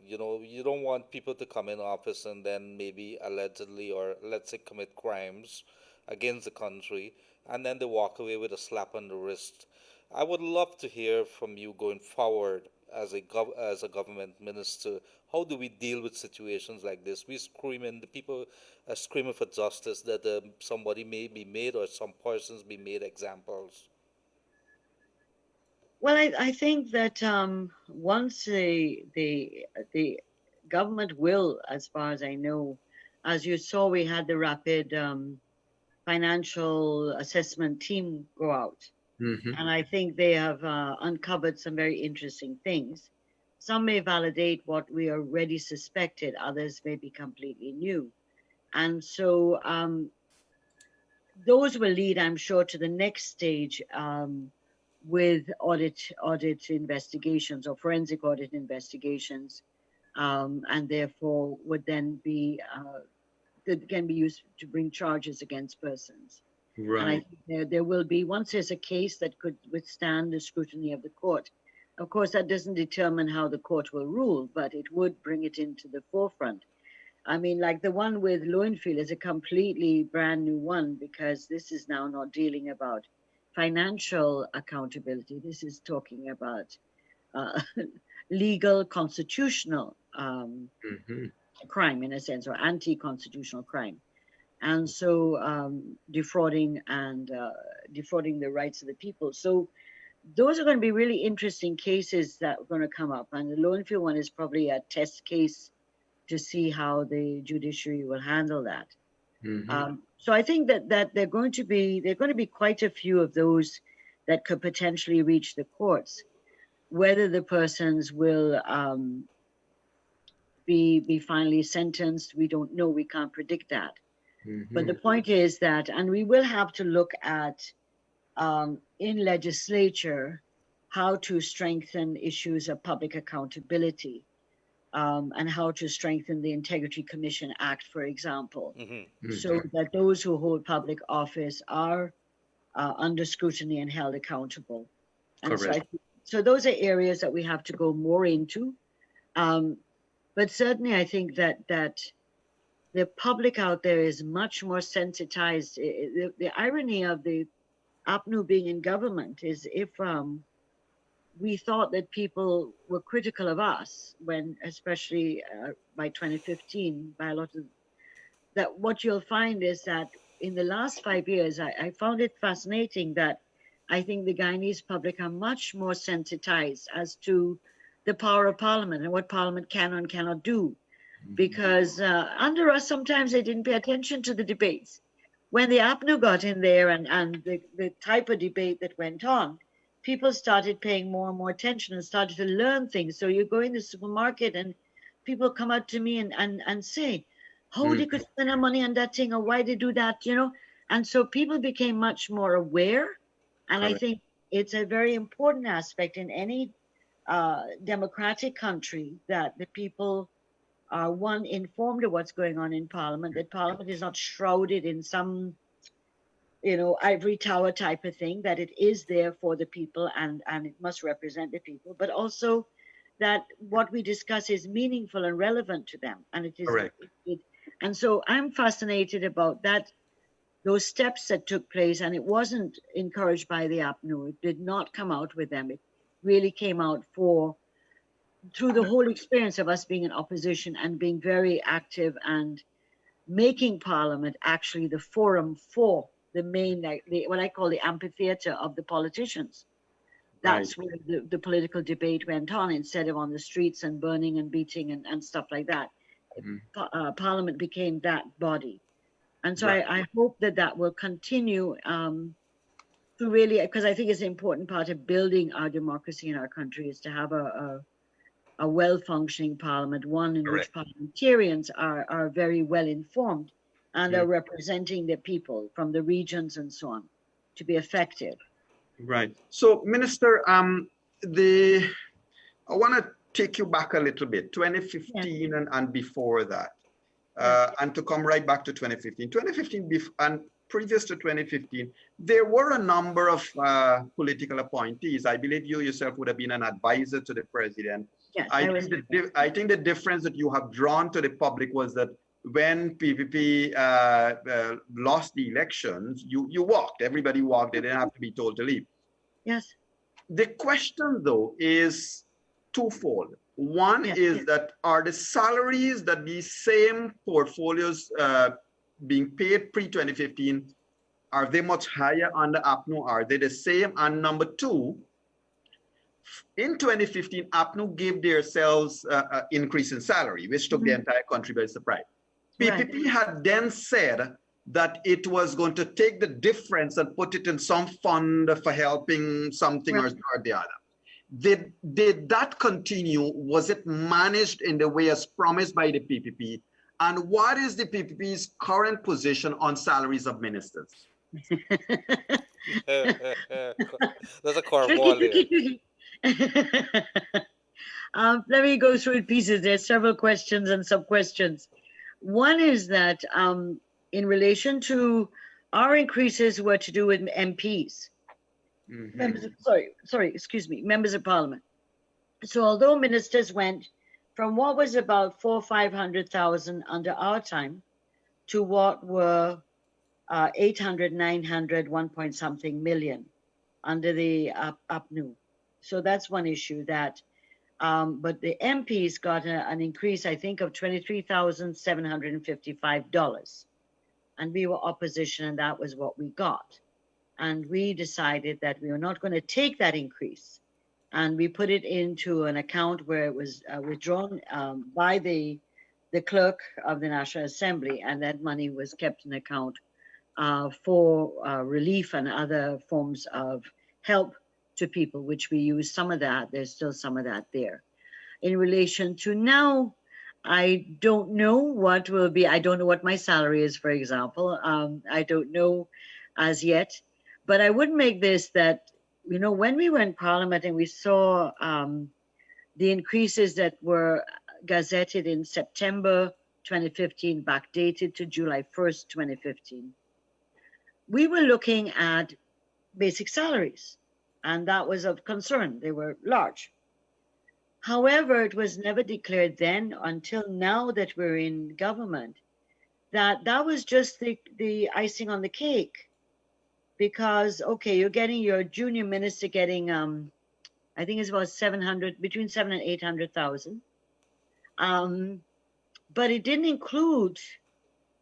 you don't want people to come in office and then maybe allegedly or let's say commit crimes against the country, and then they walk away with a slap on the wrist. I would love to hear from you going forward as as a government minister. How do we deal with situations like this? We screaming, the people are screaming for justice that somebody may be made or some persons be made examples. Well, I think that once the government will, as far as I know, as you saw, we had the rapid financial assessment team go out, Mm-hmm. and I think they have uncovered some very interesting things. Some may validate what we already suspected; others may be completely new, and so those will lead, I'm sure, to the next stage with audit investigations or forensic audit investigations, and therefore would then be that can be used to bring charges against persons. And I Right. think there will be, once there's a case that could withstand the scrutiny of the court. Of course, that doesn't determine how the court will rule, but it would bring it into the forefront. I mean, like the one with Lowenfield is a completely brand new one because this is now not dealing about financial accountability. This is talking about uh, legal, constitutional Mm-hmm. crime, in a sense, or anti-constitutional crime. And so defrauding the rights of the people. So those are going to be really interesting cases that are going to come up. And the Lowenfield one is probably a test case to see how the judiciary will handle that. Mm-hmm. So I think that there are going to be quite a few of those that could potentially reach the courts. Whether the persons will be finally sentenced, we don't know. We can't predict that. But the point is that, and we will have to look at in legislature how to strengthen issues of public accountability, and how to strengthen the Integrity Commission Act, for example, so that those who hold public office are under scrutiny and held accountable. And Correct. so those are areas that we have to go more into. But certainly I think that the public out there is much more sensitized. The irony of the APNU being in government is if we thought that people were critical of us when, especially by 2015, by a lot of, that what you'll find is that in the last 5 years, I found it fascinating that I think the Guyanese public are much more sensitized as to the power of Parliament and what Parliament can and cannot do. Because under us, sometimes they didn't pay attention to the debates. When the APNU got in there and the type of debate that went on, people started paying more and more attention and started to learn things. So you go in the supermarket and people come up to me and say, how they could spend their money on that thing or why they do that, you know? And so people became much more aware. And I think it's a very important aspect in any democratic country that the people are, one, informed of what's going on in Parliament, that Parliament is not shrouded in some, you know, ivory tower type of thing, that it is there for the people and it must represent the people, but also that what we discuss is meaningful and relevant to them. And it is. Correct. And so I'm fascinated about that, those steps that took place, and it wasn't encouraged by the APNU. It did not come out with them. It really came out through the whole experience of us being in opposition and being very active and making Parliament actually the forum for the main, what I call the amphitheater of the politicians. That's where the political debate went on instead of on the streets and burning and beating and stuff like that. Parliament became that body. And so I hope that will continue to really, because I think it's an important part of building our democracy in our country is to have a well-functioning Parliament, one in which parliamentarians are very well informed and are representing the people from the regions and so on to be effective. Right. So, Minister, I want to take you back a little bit, 2015 and before that, and to come right back to 2015. 2015 and previous to 2015, there were a number of political appointees. I believe you yourself would have been an advisor to the president. Yes, I think the difference that you have drawn to the public was that when PPP lost the elections, you walked. Everybody walked. They didn't have to be told to leave. Yes. The question, though, is twofold. One is that are the salaries that these same portfolios being paid pre-2015, are they much higher under APNU? Are they the same? And number two, in 2015, APNU gave themselves an increase in salary, which took the entire country by surprise. PPP had then said that it was going to take the difference and put it in some fund for helping something or the other. Did that continue? Was it managed in the way as promised by the PPP? And what is the PPP's current position on salaries of ministers? There's a curveball here. Let me go through it pieces. There's several questions and sub-questions. One is that in relation to our increases were to do with MPs. Members of, members of Parliament. So although ministers went from what was about 400,000 or 500,000 under our time to what were 800, 900, 1 point something million under the APNU. So that's one issue that, but the MPs got an increase, I think, of $23,755. And we were opposition, and that was what we got. And we decided that we were not going to take that increase. And we put it into an account where it was withdrawn by the clerk of the National Assembly, and that money was kept in account for relief and other forms of help to people, which we use some of that. There's still some of that there. In relation to now, I don't know what will be. I don't know what my salary is, for example. I don't know as yet. But I would make this that, when we were in Parliament and we saw the increases that were gazetted in September 2015, backdated to July 1st, 2015, we were looking at basic salaries, and that was of concern. They were large. However, it was never declared then until now that we're in government that that was just the icing on the cake. Because, okay, you're getting your junior minister getting, I think it's about 700, between 7 and 800,000. But it didn't include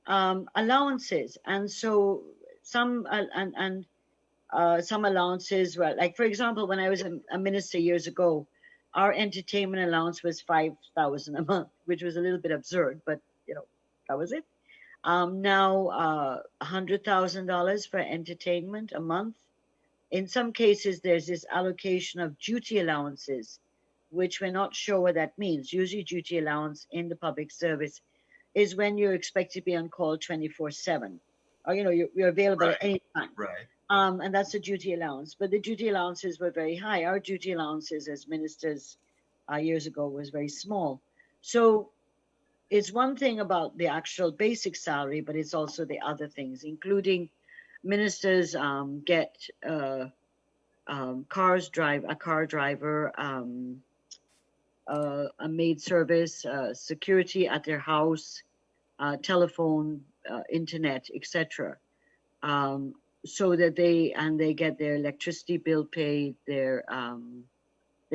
allowances. And so some, some allowances were, like, for example, when I was a minister years ago, our entertainment allowance was 5,000 a month, which was a little bit absurd, but that was it. Now $100,000 for entertainment a month. In some cases, there's this allocation of duty allowances, which we're not sure what that means. Usually duty allowance in the public service is when you're expected to be on call 24/7, or you're available at any time. Right. And that's a duty allowance. But the duty allowances were very high. Our duty allowances as ministers years ago was very small. So it's one thing about the actual basic salary, but it's also the other things, including ministers get a car driver, a maid service, security at their house, telephone, internet, etc. So that they get their electricity bill paid, their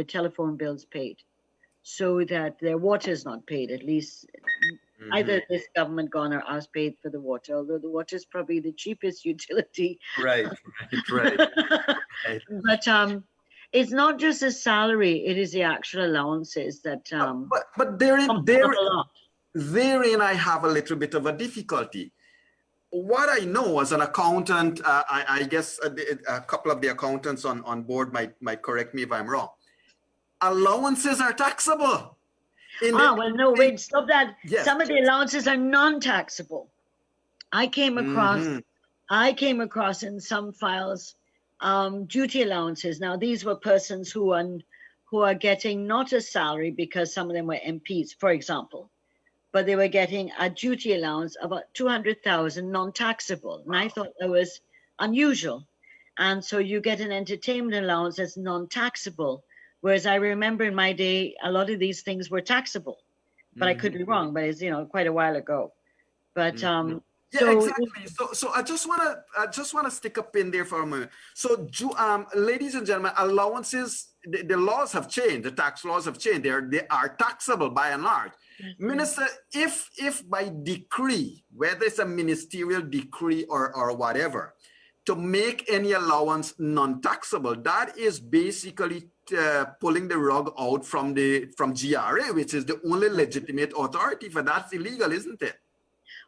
telephone bills paid, so that their water is not paid. At least either this government gone or us paid for the water, although the water is probably the cheapest utility. Right. But it's not just a salary; it is the actual allowances that. But therein I have a little bit of a difficulty. What I know as an accountant, I guess a couple of the accountants on board might correct me if I'm wrong. Allowances are taxable. Wait, stop that. Yes. Some of the allowances are non-taxable. I came across in some files duty allowances. Now, these were persons who are getting not a salary because some of them were MPs, for example, but they were getting a duty allowance of about 200,000 non-taxable. And I thought that was unusual. And so you get an entertainment allowance that's non-taxable. Whereas I remember in my day, a lot of these things were taxable, but I could be wrong, but it's, quite a while ago. But, yeah, exactly. So I just want to stick a pin there for a moment. So, ladies and gentlemen, allowances, the laws have changed. The tax laws have changed. They are taxable by and large. Minister, if by decree, whether it's a ministerial decree or whatever, to make any allowance non-taxable, that is basically pulling the rug out from GRA, which is the only legitimate authority for that's illegal, isn't it?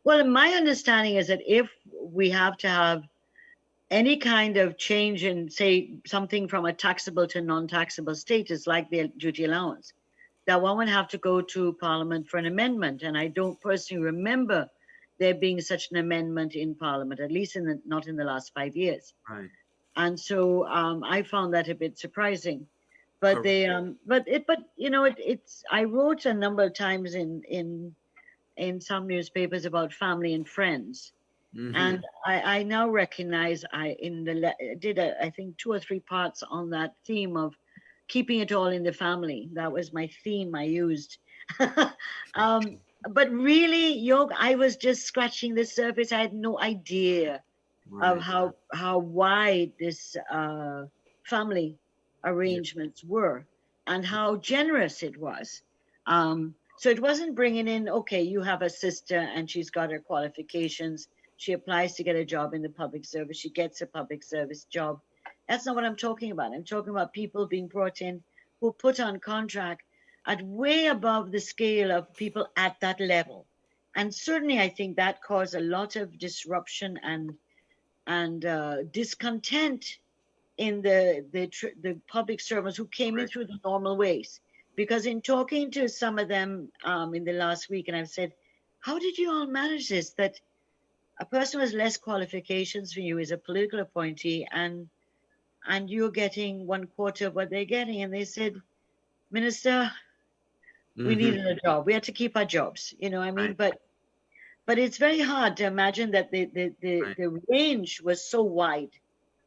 Well, my understanding is that if we have to have any kind of change in, say, something from a taxable to non-taxable status, like the duty allowance, that one would have to go to Parliament for an amendment. And I don't personally remember there being such an amendment in Parliament, at least not in the last 5 years. Right. And so I found that a bit surprising. But it's I wrote a number of times in some newspapers about family and friends. And I now recognize I did I think 2 or 3 parts on that theme of keeping it all in the family. That was my theme I used. But really, I was just scratching the surface. I had no idea of how wide this family arrangements were and how generous it was. So it wasn't bringing in, okay, you have a sister and she's got her qualifications. She applies to get a job in the public service. She gets a public service job. That's not what I'm talking about. I'm talking about people being brought in who put on contract at way above the scale of people at that level. And certainly I think that caused a lot of disruption and discontent in the public servants who came in through the normal ways. Because in talking to some of them in the last week, and I've said, how did you all manage this? That a person with less qualifications for you is a political appointee, and you're getting 1/4 of what they're getting. And they said, Minister, we needed a job. We had to keep our jobs. You know, I mean, Right. but it's very hard to imagine that Right. the range was so wide.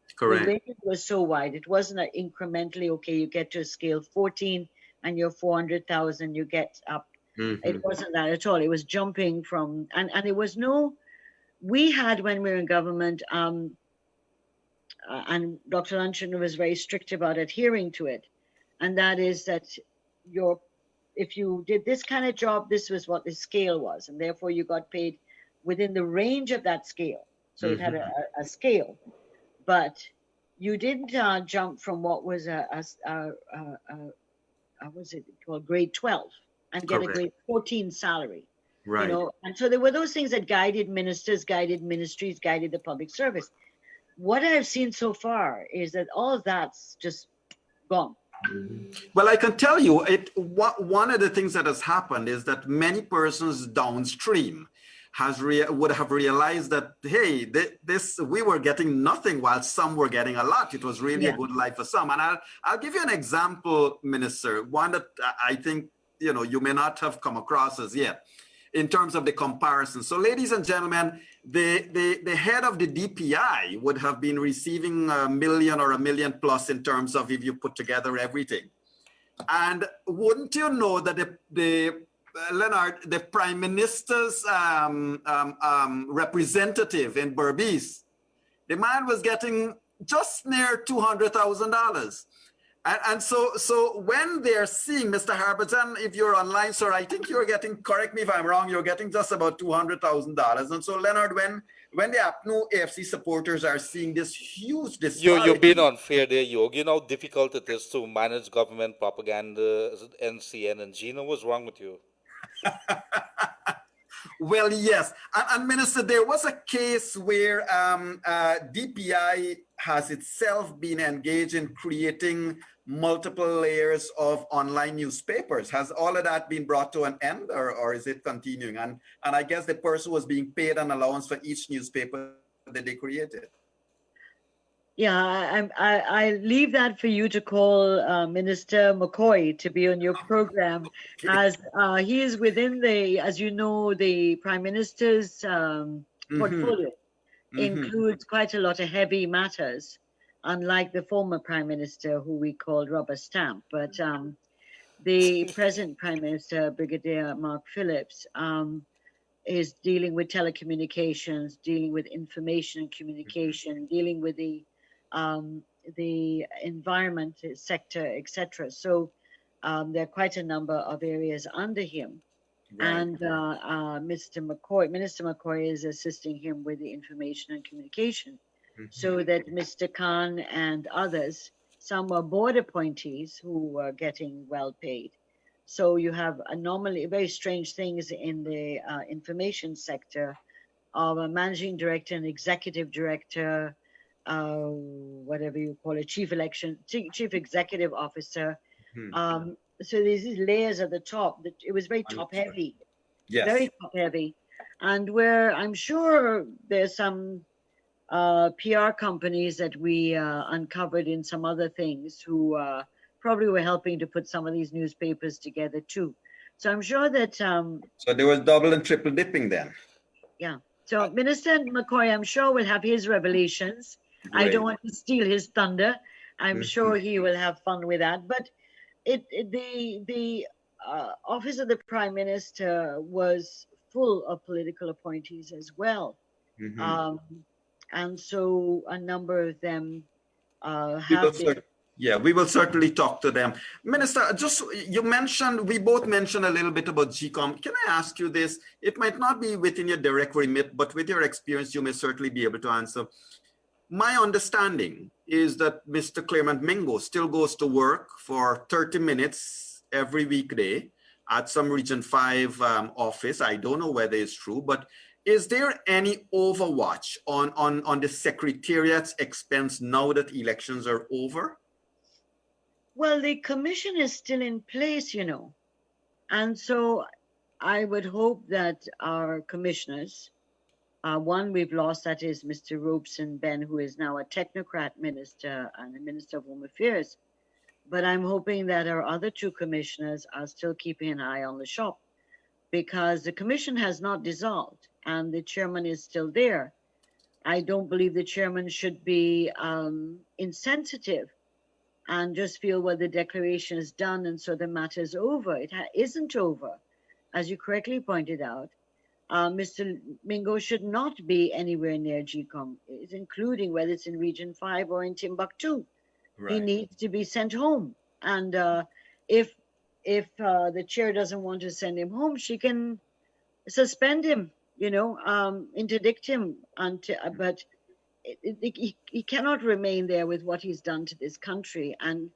The Correct. range was so wide. It wasn't a incrementally, okay, you get to a scale 14 and you're 400,000, you get up. It wasn't that at all. It was jumping from, and it was no, we had when we were in government, and Dr. Luncheon was very strict about adhering to it. And that is that if you did this kind of job, this was what the scale was. And therefore you got paid within the range of that scale. So it had a scale. But you didn't jump from what was what's it called, grade 12 and get Correct. a grade 14 salary. Right. You know, and so there were those things that guided ministers, guided ministries, guided the public service. What I've seen so far is that all of that's just gone. Well, I can tell you, one of the things that has happened is that many persons downstream would have realized that, hey, we were getting nothing while some were getting a lot. It was really a good life for some. And I'll give you an example, Minister, one that I think you may not have come across as yet in terms of the comparison. So, ladies and gentlemen, the head of the DPI would have been receiving $1 million or $1 million plus in terms of if you put together everything. And wouldn't you know that Leonard, the Prime Minister's representative in Berbice, the man was getting just near $200,000. And so when they're seeing Mr. Harberton, if you're online, sir, I think you're getting, correct me if I'm wrong, you're getting just about $200,000. And so, Leonard, when the APNU+AFC supporters are seeing this huge disparity. You've been unfair there, Yog. You know how difficult it is to manage government propaganda, NCN, and Gina. What's wrong with you? Well, yes. And Minister, there was a case where DPI has itself been engaged in creating multiple layers of online newspapers. Has all of that been brought to an end, or is it continuing? And I guess the person was being paid an allowance for each newspaper that they created. Yeah, I leave that for you to call Minister McCoy to be on your program, as he is within as you know, the Prime Minister's portfolio includes quite a lot of heavy matters, unlike the former Prime Minister, who we called Rubber Stamp. But the present Prime Minister, Brigadier Mark Phillips, is dealing with telecommunications, dealing with information and communication, dealing with the environment sector, etc. So there are quite a number of areas under him. Right. And Minister McCoy is assisting him with the information and communication, so that Mr. Khan and others, some are board appointees who are getting well paid. So you have anomaly, very strange things in the information sector of a managing director and executive director, whatever you call it, chief executive officer. So there's these layers at the top that it was very top heavy. Yes. Very top heavy. And where I'm sure there's some PR companies that we uncovered in some other things who probably were helping to put some of these newspapers together too. So I'm sure that so there was double and triple dipping then. Yeah. So Minister McCoy, I'm sure, will have his revelations. Great. I don't want to steal his thunder. I'm sure he will have fun with that. But the office of the Prime Minister was full of political appointees as well. And so a number of them have been. Yeah, we will certainly talk to them. Minister, we both mentioned a little bit about GECOM. Can I ask you this? It might not be within your direct remit, but with your experience, you may certainly be able to answer. My understanding is that Mr. Clement Mingo still goes to work for 30 minutes every weekday at some Region 5 office. I don't know whether it's true, but is there any overwatch on the Secretariat's expense now that elections are over? Well, the commission is still in place, and so I would hope that our commissioners, one we've lost, that is Mr. Robeson Ben, who is now a technocrat minister and a minister of Home Affairs. But I'm hoping that our other two commissioners are still keeping an eye on the shop, because the commission has not dissolved and the chairman is still there. I don't believe the chairman should be insensitive and just feel, well, the declaration is done and so the matter is over. It isn't over. As you correctly pointed out, Mr. Mingo should not be anywhere near GECOM, including whether it's in Region 5 or in Timbuktu. Right. He needs to be sent home. And if the chair doesn't want to send him home, she can suspend him, interdict him. But he cannot remain there with what he's done to this country. And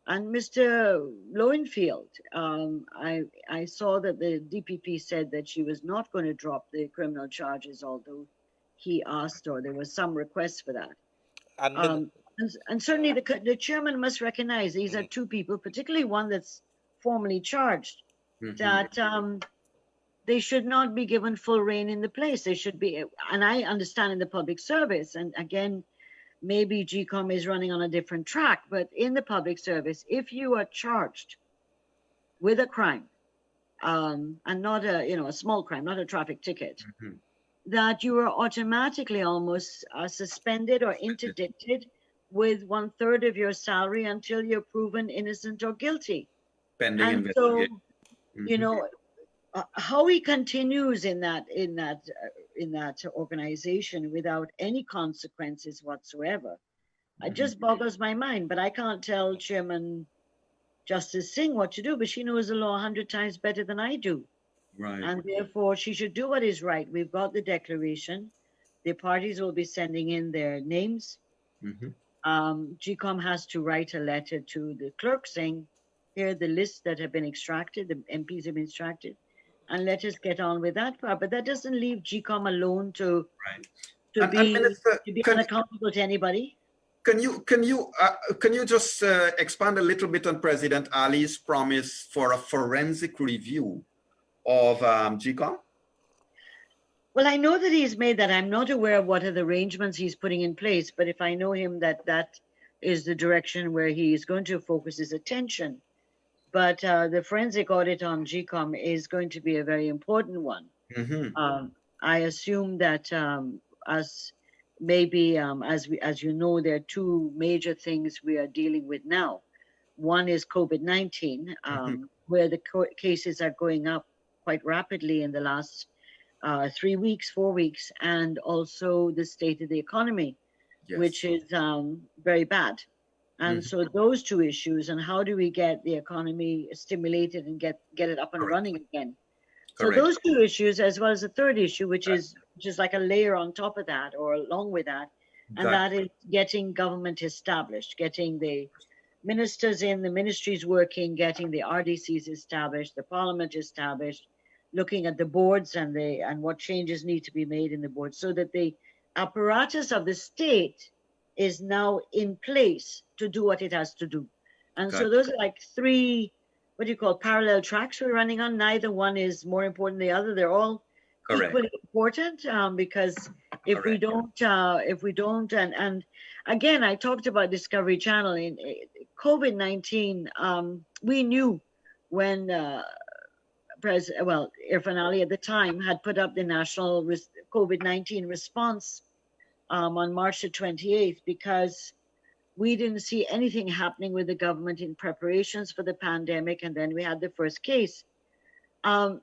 Mr. Lowenfield, I saw that the DPP said that she was not going to drop the criminal charges, although he asked, or there was some request for that. And certainly the chairman must recognize these are two people, particularly one that's formally charged, that they should not be given full reign in the place. They should be, and I understand in the public service, and again, maybe GECOM is running on a different track, but in the public service, if you are charged with a crime, and not a small crime, not a traffic ticket, that you are automatically almost suspended or interdicted with 1/3 of your salary until you're proven innocent or guilty. Pending and investigation. So, how he continues in that organization without any consequences whatsoever, it just boggles my mind. But I can't tell Chairman Justice Singh what to do, but she knows the law 100 times better than I do. Right. And therefore, she should do what is right. We've got the declaration. The parties will be sending in their names. GECOM has to write a letter to the clerk saying, here are the lists that have been extracted, the MPs have been extracted, and let us get on with that part. But that doesn't leave GECOM alone to be unaccountable to anybody. Can you just expand a little bit on President Ali's promise for a forensic review of GECOM? Well, I know that he's made that. I'm not aware of what are the arrangements he's putting in place, but if I know him, that is the direction where he's going to focus his attention. But the forensic audit on GECOM is going to be a very important one. I assume that as you know, there are two major things we are dealing with now. One is COVID-19, where the cases are going up quite rapidly in the last 3 weeks, 4 weeks, and also the state of the economy, which is very bad. And so those two issues, and how do we get the economy stimulated and get it up and running again? So those two issues, as well as the third issue, which is like a layer on top of that or along with that, and that is getting government established, getting the ministers in, the ministries working, getting the RDCs established, the parliament established, looking at the boards and what changes need to be made in the boards, so that the apparatus of the state is now in place to do what it has to do. And so those are like three, parallel tracks we're running on. Neither one is more important than the other. They're all equally important, because if we don't, and again, I talked about Discovery Channel in COVID-19. We knew when Irfan Ali at the time had put up the national COVID-19 response on March the 28th, because we didn't see anything happening with the government in preparations for the pandemic, and then we had the first case. And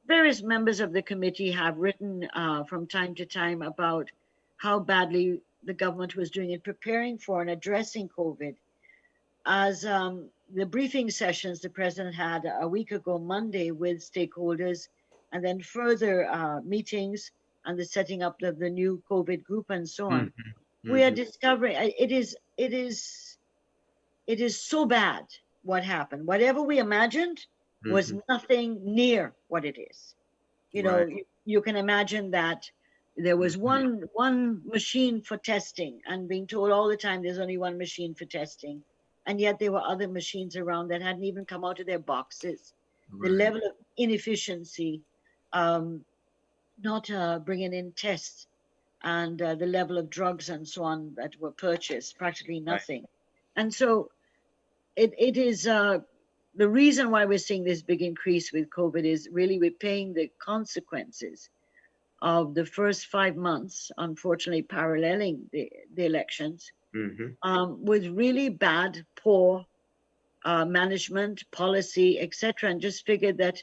various members of the committee have written from time to time about how badly the government was doing in preparing for and addressing COVID. As the briefing sessions the president had a week ago Monday with stakeholders, and then further meetings and the setting up of the new COVID group and so on, we are discovering it is so bad what happened. Whatever we imagined was nothing near what it is. You can imagine that there was one machine for testing, and being told all the time there's only one machine for testing. and yet there were other machines around that hadn't even come out of their boxes. The Right. level of inefficiency, not bringing in tests, and the level of drugs and so on that were purchased, practically Right. nothing. And so it is the reason why we're seeing this big increase with COVID is really we're paying the consequences of the first 5 months, unfortunately paralleling the elections, with really bad, poor management, policy, etc., and just figured that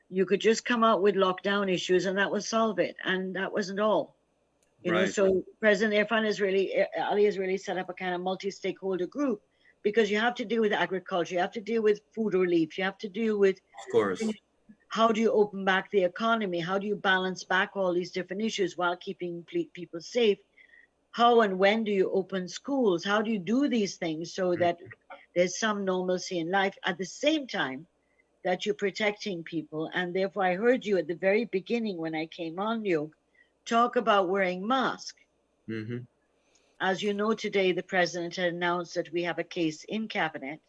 you could just come out with lockdown issues and that would solve it. And that wasn't all. You know, Right. so President Irfan Ali has really set up a kind of multi-stakeholder group, because you have to deal with agriculture, you have to deal with food relief, you have to deal with Of course. how do you open back the economy, how do you balance back all these different issues while keeping people safe, how and when do you open schools, how do you do these things so that there's some normalcy in life at the same time that you're protecting people. And therefore I heard you at the very beginning when I came on you talk about wearing masks. Mm-hmm. As you know, today the president had announced that we have a case in cabinet,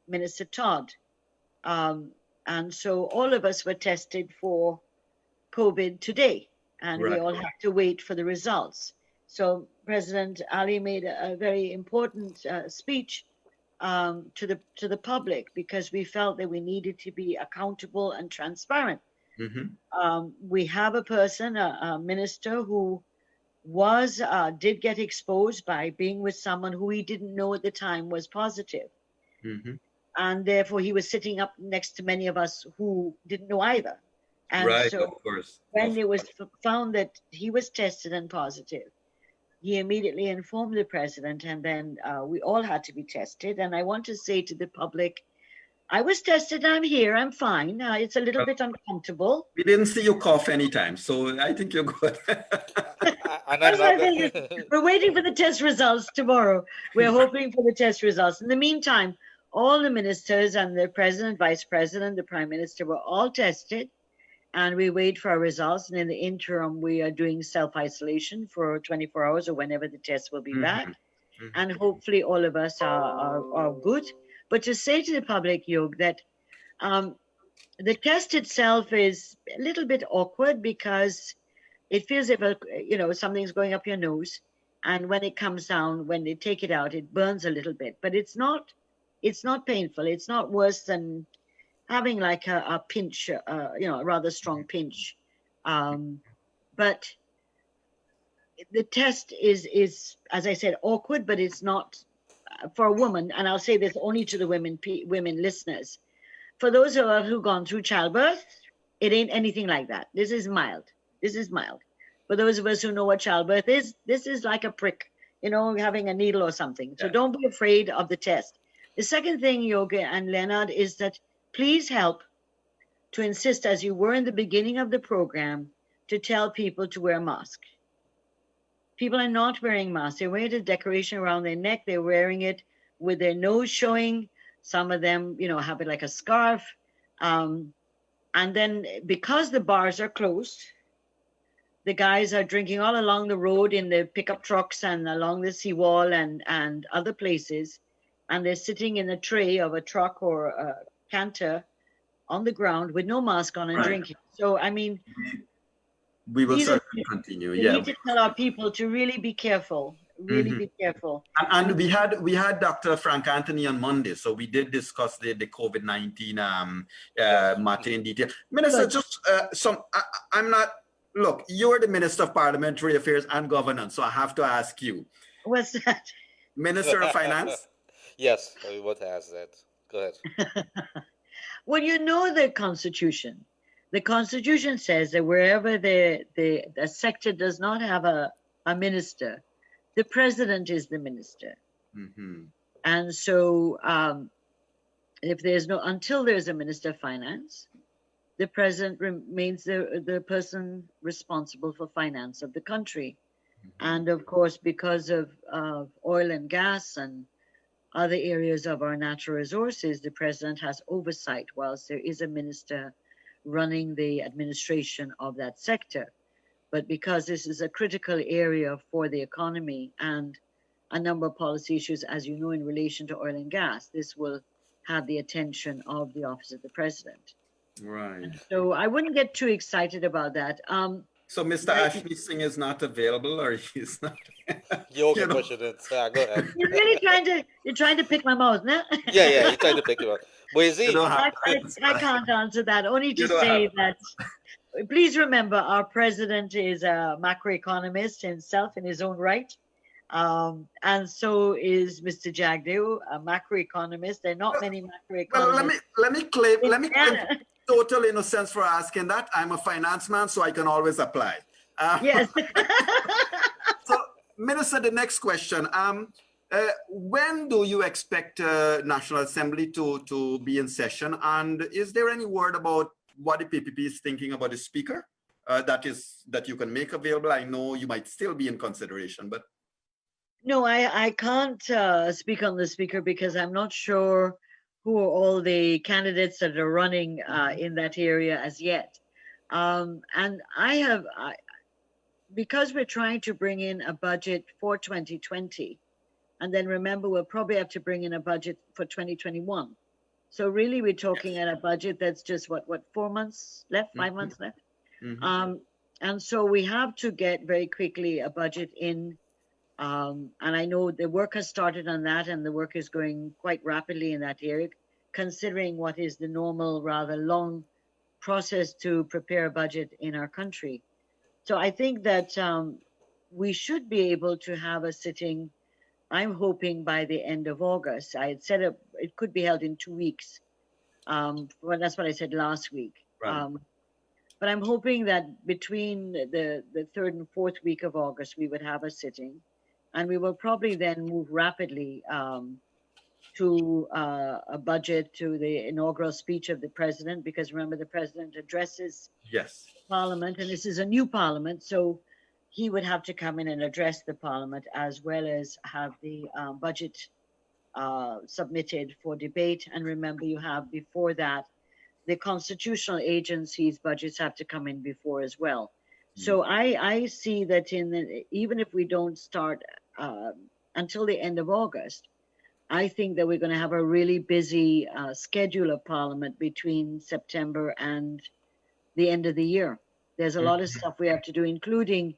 Minister Todd. And so all of us were tested for COVID today, and we Right. all have to wait for the results. So President Ali made a very important speech to the public, because we felt that we needed to be accountable and transparent. We have a person, a minister, who did get exposed by being with someone who he didn't know at the time was positive. And therefore he was sitting up next to many of us who didn't know either. And Right. so Of course. when it was found that he was tested and positive, he immediately informed the president, and then we all had to be tested. And I want to say to the public, I was tested, I'm here, I'm fine. It's a little bit uncomfortable. We didn't see you cough anytime, so I think you're good. And That's I'm what not. I think. We're waiting for the test results tomorrow. We're hoping for the test results. In the meantime, all the ministers and the president, vice president, the prime minister were all tested, and we wait for our results. And in the interim, we are doing self-isolation for 24 hours or whenever the test will be back. And hopefully all of us are good. But to say to the public, Yog, that the test itself is a little bit awkward, because it feels if something's going up your nose, and when it comes down, when they take it out, it burns a little bit. But it's not painful. It's not worse than having like a pinch, a rather strong pinch. But the test is, as I said, awkward, but it's not for a woman. And I'll say this only to the women listeners. For those of us who've gone through childbirth, it ain't anything like that. This is mild. For those of us who know what childbirth is, this is like a prick, having a needle or something. So don't be afraid of the test. The second thing, Yoga and Leonard, is that please help to insist, as you were in the beginning of the program, to tell people to wear a mask. People are not wearing masks. They're wearing a decoration around their neck. They're wearing it with their nose showing. Some of them, have it like a scarf. And then because the bars are closed, the guys are drinking all along the road in the pickup trucks and along the seawall and other places. And they're sitting in a tray of a truck or a canter on the ground with no mask on and drinking. So, I mean, we will certainly continue. We need to tell our people to really be careful. Really be careful. And we had Dr. Frank Anthony on Monday, so we did discuss the COVID-19 matter in detail. Minister, just I'm not. Look, you're the Minister of Parliamentary Affairs and Governance, so I have to ask you. What's that? Minister of Finance? Yes, I would ask that. Go ahead. Well, you know the Constitution. The Constitution says that wherever the sector does not have a minister, the president is the minister. And so until there's a minister of finance, the president remains the person responsible for finance of the country. And of course, because of oil and gas and other areas of our natural resources, the president has oversight whilst there is a minister running the administration of that sector. But because this is a critical area for the economy and a number of policy issues, as you know, in relation to oil and gas. This will have the attention of the Office of the President. Right. And so I wouldn't get too excited about that. So Mr. Ashley Singh is not available, or he's not? You You can know. push it in. Go ahead. You're trying to pick my mouth, no? Yeah, he tried to pick you up. But is You he? don't have I can't answer that. Only to You don't say have- that, please remember, our president is a macroeconomist himself in his own right. And so is Mr. Jagdeo, a macroeconomist. There are not many macroeconomists. Well, let me claim Yeah. total innocence for asking that. I'm a finance man, so I can always apply. Yes. So, Minister, the next question. When do you expect National Assembly to be in session? And is there any word about what the PPP is thinking about the speaker that you can make available? I know you might still be in consideration, but. No, I can't speak on the speaker because I'm not sure who are all the candidates that are running in that area as yet. And because we're trying to bring in a budget for 2020, and then remember, we'll probably have to bring in a budget for 2021. So really, we're talking at a budget that's just what 4 months left, 5 months left. And so we have to get very quickly a budget in. And I know the work has started on that, and the work is going quite rapidly in that area, considering what is the normal, rather long process to prepare a budget in our country. So I think that we should be able to have a sitting, I'm hoping by the end of August. I had said it could be held in 2 weeks. Well, that's what I said last week. Right. But I'm hoping that between the 3rd and 4th week of August, we would have a sitting. And we will probably then move rapidly to a budget, to the inaugural speech of the president, because remember, the president addresses Parliament, and this is a new Parliament, so he would have to come in and address the Parliament, as well as have the budget submitted for debate. And remember, you have before that, the constitutional agencies' budgets have to come in before as well. So I see that even if we don't start until the end of August, I think that we're going to have a really busy schedule of Parliament between September and the end of the year. There's a lot of stuff we have to do, including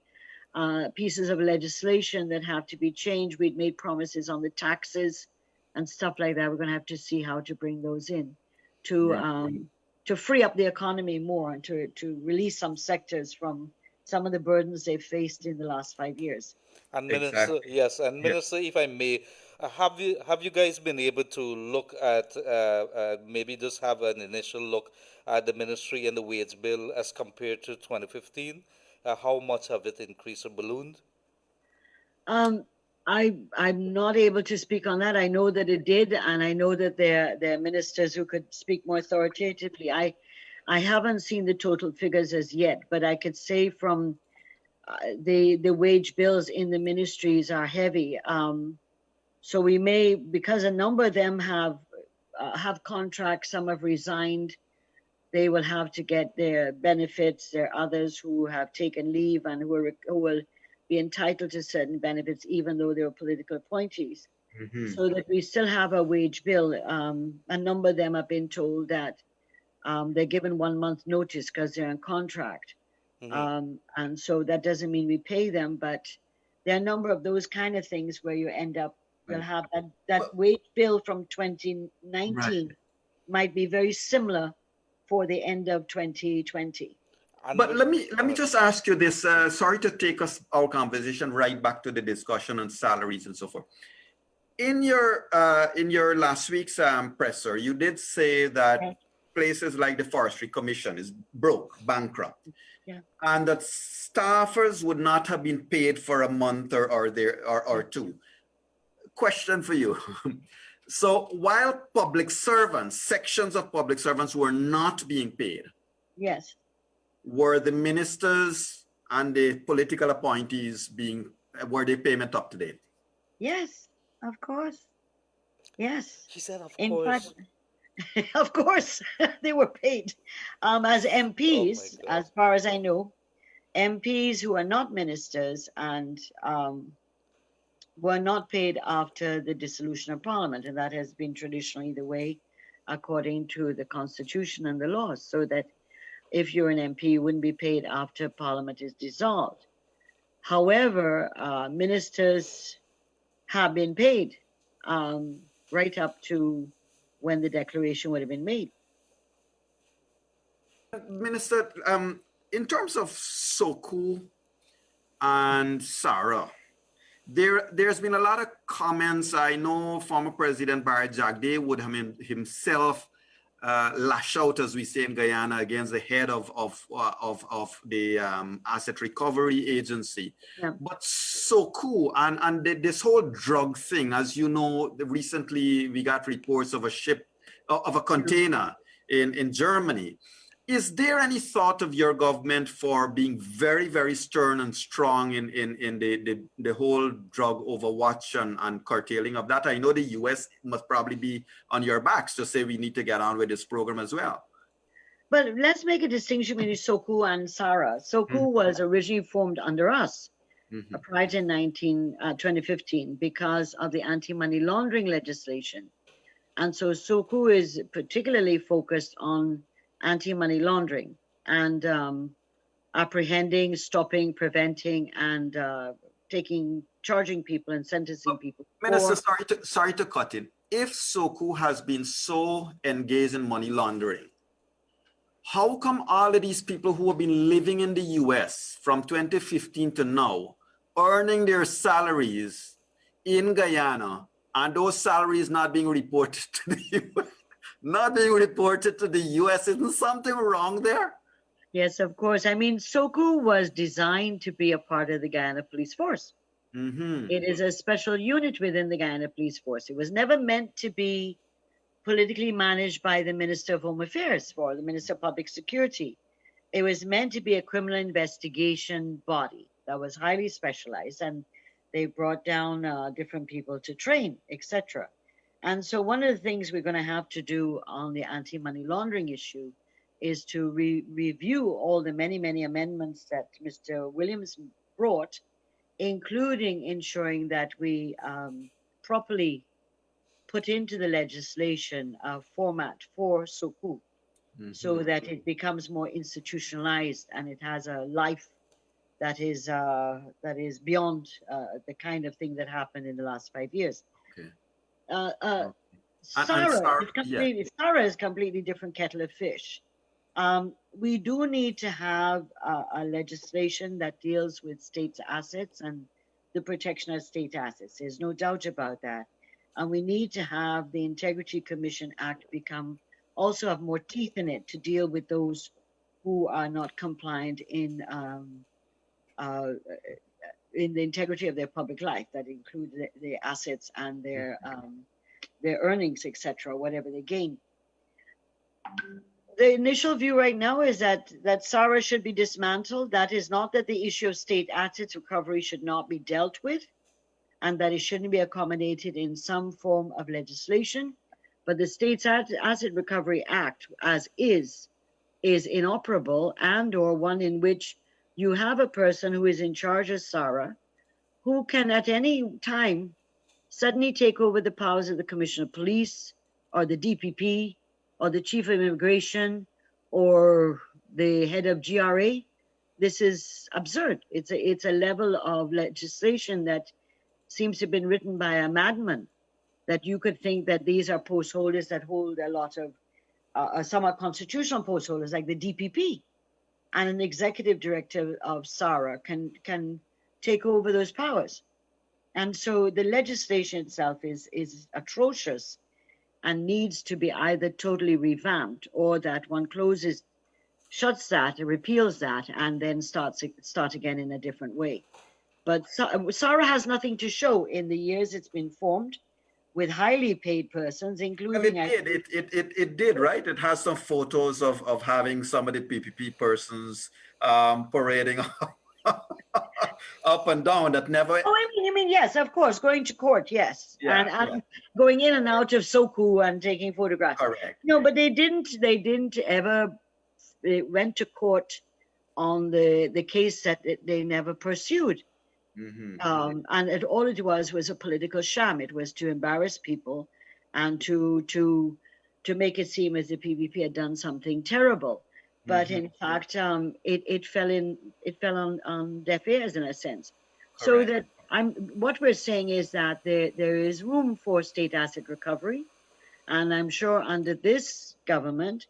pieces of legislation that have to be changed. We'd made promises on the taxes and stuff like that. We're going to have to see how to bring those in to free up the economy more and to release some sectors from some of the burdens they've faced in the last 5 years. And Minister, yes, and Minister, if I may, have you guys been able to look at maybe just have an initial look at the ministry and the wage bill as compared to 2015? How much have it increased or ballooned? I'm not able to speak on that. I know that it did, and I know that there are ministers who could speak more authoritatively. I haven't seen the total figures as yet, but I could say from the wage bills in the ministries are heavy. So we may, because a number of them have contracts, some have resigned, they will have to get their benefits. There are others who have taken leave and who will be entitled to certain benefits, even though they were political appointees. So that we still have a wage bill. A number of them have been told that they're given 1 month notice because they're on contract. And so that doesn't mean we pay them, but there are a number of those kind of things where you end up, you'll have that wage bill from 2019 might be very similar for the end of 2020. But let me just ask you this. Sorry to take our conversation right back to the discussion on salaries and so forth. In your last week's presser, you did say that places like the Forestry Commission is bankrupt, and that staffers would not have been paid for a month or two. Question for you. So while sections of public servants were not being paid, yes, were the ministers and the political appointees were they payment up to date? Yes, of course. Yes. She said, of In course. fact, of course, they were paid. As MPs, as far as I know, MPs who are not ministers and were not paid after the dissolution of Parliament, and that has been traditionally the way, according to the Constitution and the laws, so that if you're an MP, you wouldn't be paid after Parliament is dissolved. However, ministers have been paid right up to when the declaration would have been made. Minister, in terms of Soku and Sarah, there's been a lot of comments. I know former President Barry Jagdeh would have himself lash out, as we say in Guyana, against the head of the Asset Recovery Agency. Yeah. But Soku and this whole drug thing, as you know, recently we got reports of a ship, of a container in Germany. Is there any thought of your government for being very, very stern and strong in the whole drug overwatch and curtailing of that? I know the US must probably be on your backs to say we need to get on with this program as well. But let's make a distinction between Soku and Sarah. Soku was originally formed under us prior to 2015 because of the anti-money laundering legislation. And so Soku is particularly focused on anti-money laundering and apprehending, stopping, preventing, and charging people and sentencing people. Minister, sorry to cut in. If Soku has been so engaged in money laundering, how come all of these people who have been living in the US from 2015 to now, earning their salaries in Guyana, and those salaries not being reported to the US? Not being reported to the US, isn't something wrong there? Yes, of course. I mean, Soku was designed to be a part of the Guyana Police Force. It is a special unit within the Guyana Police Force. It was never meant to be politically managed by the Minister of Home Affairs or the Minister of Public Security. It was meant to be a criminal investigation body that was highly specialized, and they brought down different people to train, etc. And so one of the things we're going to have to do on the anti-money laundering issue is to review all the many, many amendments that Mr. Williams brought, including ensuring that we properly put into the legislation a format for Soku so that it becomes more institutionalized and it has a life that is beyond the kind of thing that happened in the last 5 years. Okay. Sarah is completely different kettle of fish. We do need to have a legislation that deals with states' assets and the protection of state assets. There's no doubt about that. And we need to have the Integrity Commission Act also have more teeth in it to deal with those who are not compliant in the integrity of their public life, that include their assets and their earnings, etc., whatever they gain. The initial view right now is that SARA should be dismantled. That is not that the issue of state assets recovery should not be dealt with, and that it shouldn't be accommodated in some form of legislation. But the States Asset Recovery Act, as is inoperable, and/or one in which you have a person who is in charge of SARA, who can at any time suddenly take over the powers of the Commissioner of Police, or the DPP, or the Chief of Immigration, or the head of GRA. This is absurd. It's a level of legislation that seems to have been written by a madman, that you could think that these are post holders that hold a lot of, some are constitutional post holders, like the DPP, and an executive director of SARA can take over those powers. And so the legislation itself is atrocious and needs to be either totally revamped, or that one shuts that, repeals that, and then start again in a different way. But SARA has nothing to show in the years it's been formed, with highly paid persons, including... Well, it did, right? It has some photos of having some of the PPP persons parading up and down that never... Oh, I mean, yes, of course, going to court, yes. Yeah, and going in and out of Soku and taking photographs. Correct. No, but they didn't ever... They went to court on the case that they never pursued. And all it was a political sham. It was to embarrass people and to make it seem as if PPP had done something terrible. But in fact, it fell on deaf ears in a sense. So Correct. that what we're saying is that there is room for state asset recovery, and I'm sure under this government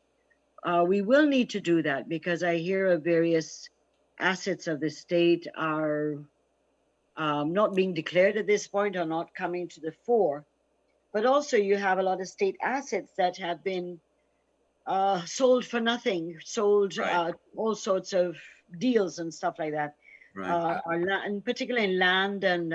we will need to do that, because I hear of various assets of the state are not being declared at this point, or not coming to the fore. But also, you have a lot of state assets that have been sold for nothing, sold Right. all sorts of deals and stuff like that, Right. and particularly in land and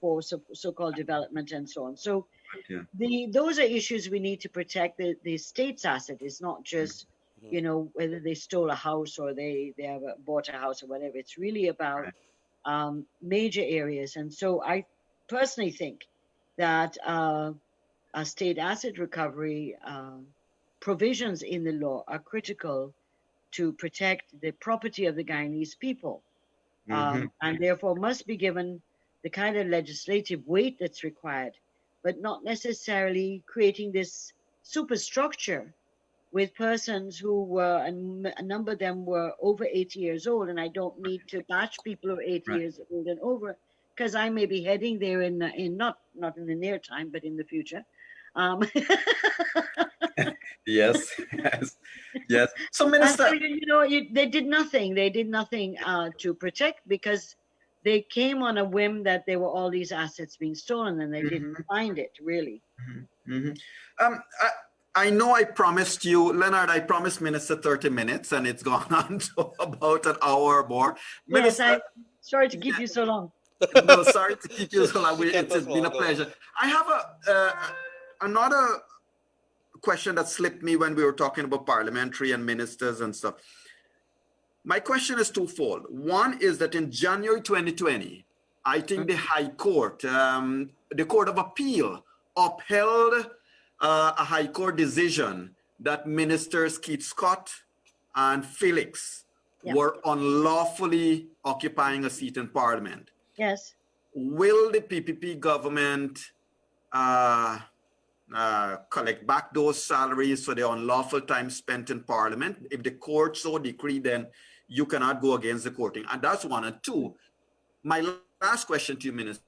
for so-called development and so on. So Yeah. those are issues we need to protect. The state's asset is not just, you know, whether they stole a house or they have bought a house or whatever. It's really about Right. major areas. And so I personally think that a state asset recovery provisions in the law are critical to protect the property of the Guyanese people, and therefore must be given the kind of legislative weight that's required, but not necessarily creating this superstructure with persons who were, and a number of them were over 80 years old. And I don't need to bash people who are 80 Right. years old and over, because I may be heading there in not in the near time, but in the future. Um, Yes. Yes. Yes. So, and Minister. so, they did nothing. They did nothing to protect, because they came on a whim that there were all these assets being stolen, and they didn't find it really. Mhm. Um, I know I promised you, Leonard, I promised Minister 30 minutes, and it's gone on to about an hour or more. Yes, Minister, I'm sorry to keep you so long. no, sorry to keep you she, so long. she kept It's us been a long. pleasure. I have another question that slipped me when we were talking about parliamentary and ministers and stuff. My question is twofold. One is that in January 2020, I think the High Court, the Court of Appeal, upheld a High Court decision that Ministers Keith Scott and Felix Yeah. were unlawfully occupying a seat in Parliament. Yes. Will the PPP government collect back those salaries for the unlawful time spent in Parliament? If the court so decree, then you cannot go against the courting. And that's one. And two, my last question to you, Minister,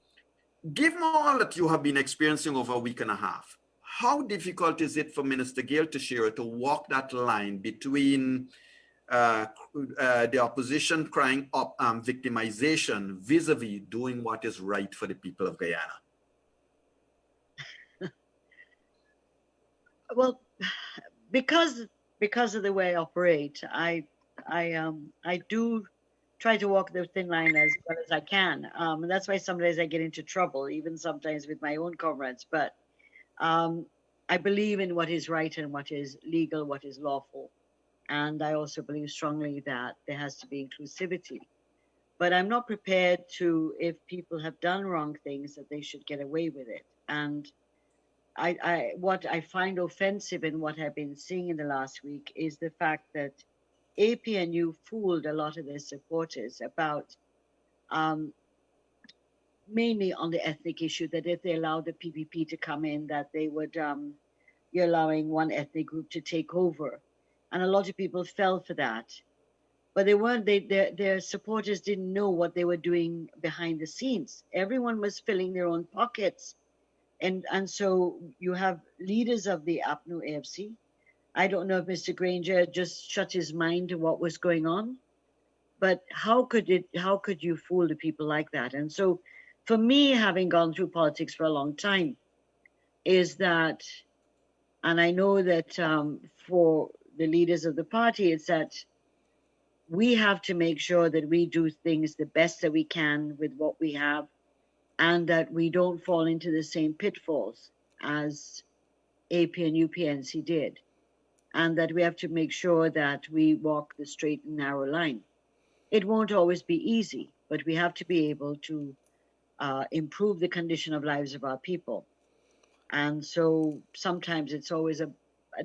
given all that you have been experiencing over a week and a half, how difficult is it for Minister Gail Teixeira to walk that line between the opposition crying up victimization vis-a-vis doing what is right for the people of Guyana? Well, because of the way I operate, I do try to walk the thin line as well as I can. And that's why sometimes I get into trouble, even sometimes with my own comrades. But I believe in what is right and what is legal, what is lawful. And I also believe strongly that there has to be inclusivity. But I'm not prepared to, if people have done wrong things, that they should get away with it. And what I find offensive in what I've been seeing in the last week is the fact that APNU fooled a lot of their supporters about mainly on the ethnic issue, that if they allowed the PPP to come in, that they would be allowing one ethnic group to take over. And a lot of people fell for that. But they weren't, their supporters didn't know what they were doing behind the scenes. Everyone was filling their own pockets. And so you have leaders of the APNU+AFC. I don't know if Mr. Granger just shut his mind to what was going on, but how could you fool the people like that? And so for me, having gone through politics for a long time, is that, and I know that for the leaders of the party, it's that we have to make sure that we do things the best that we can with what we have, and that we don't fall into the same pitfalls as APNU+PNC did, and that we have to make sure that we walk the straight and narrow line. It won't always be easy, but we have to be able to improve the condition of lives of our people. And so sometimes it's always a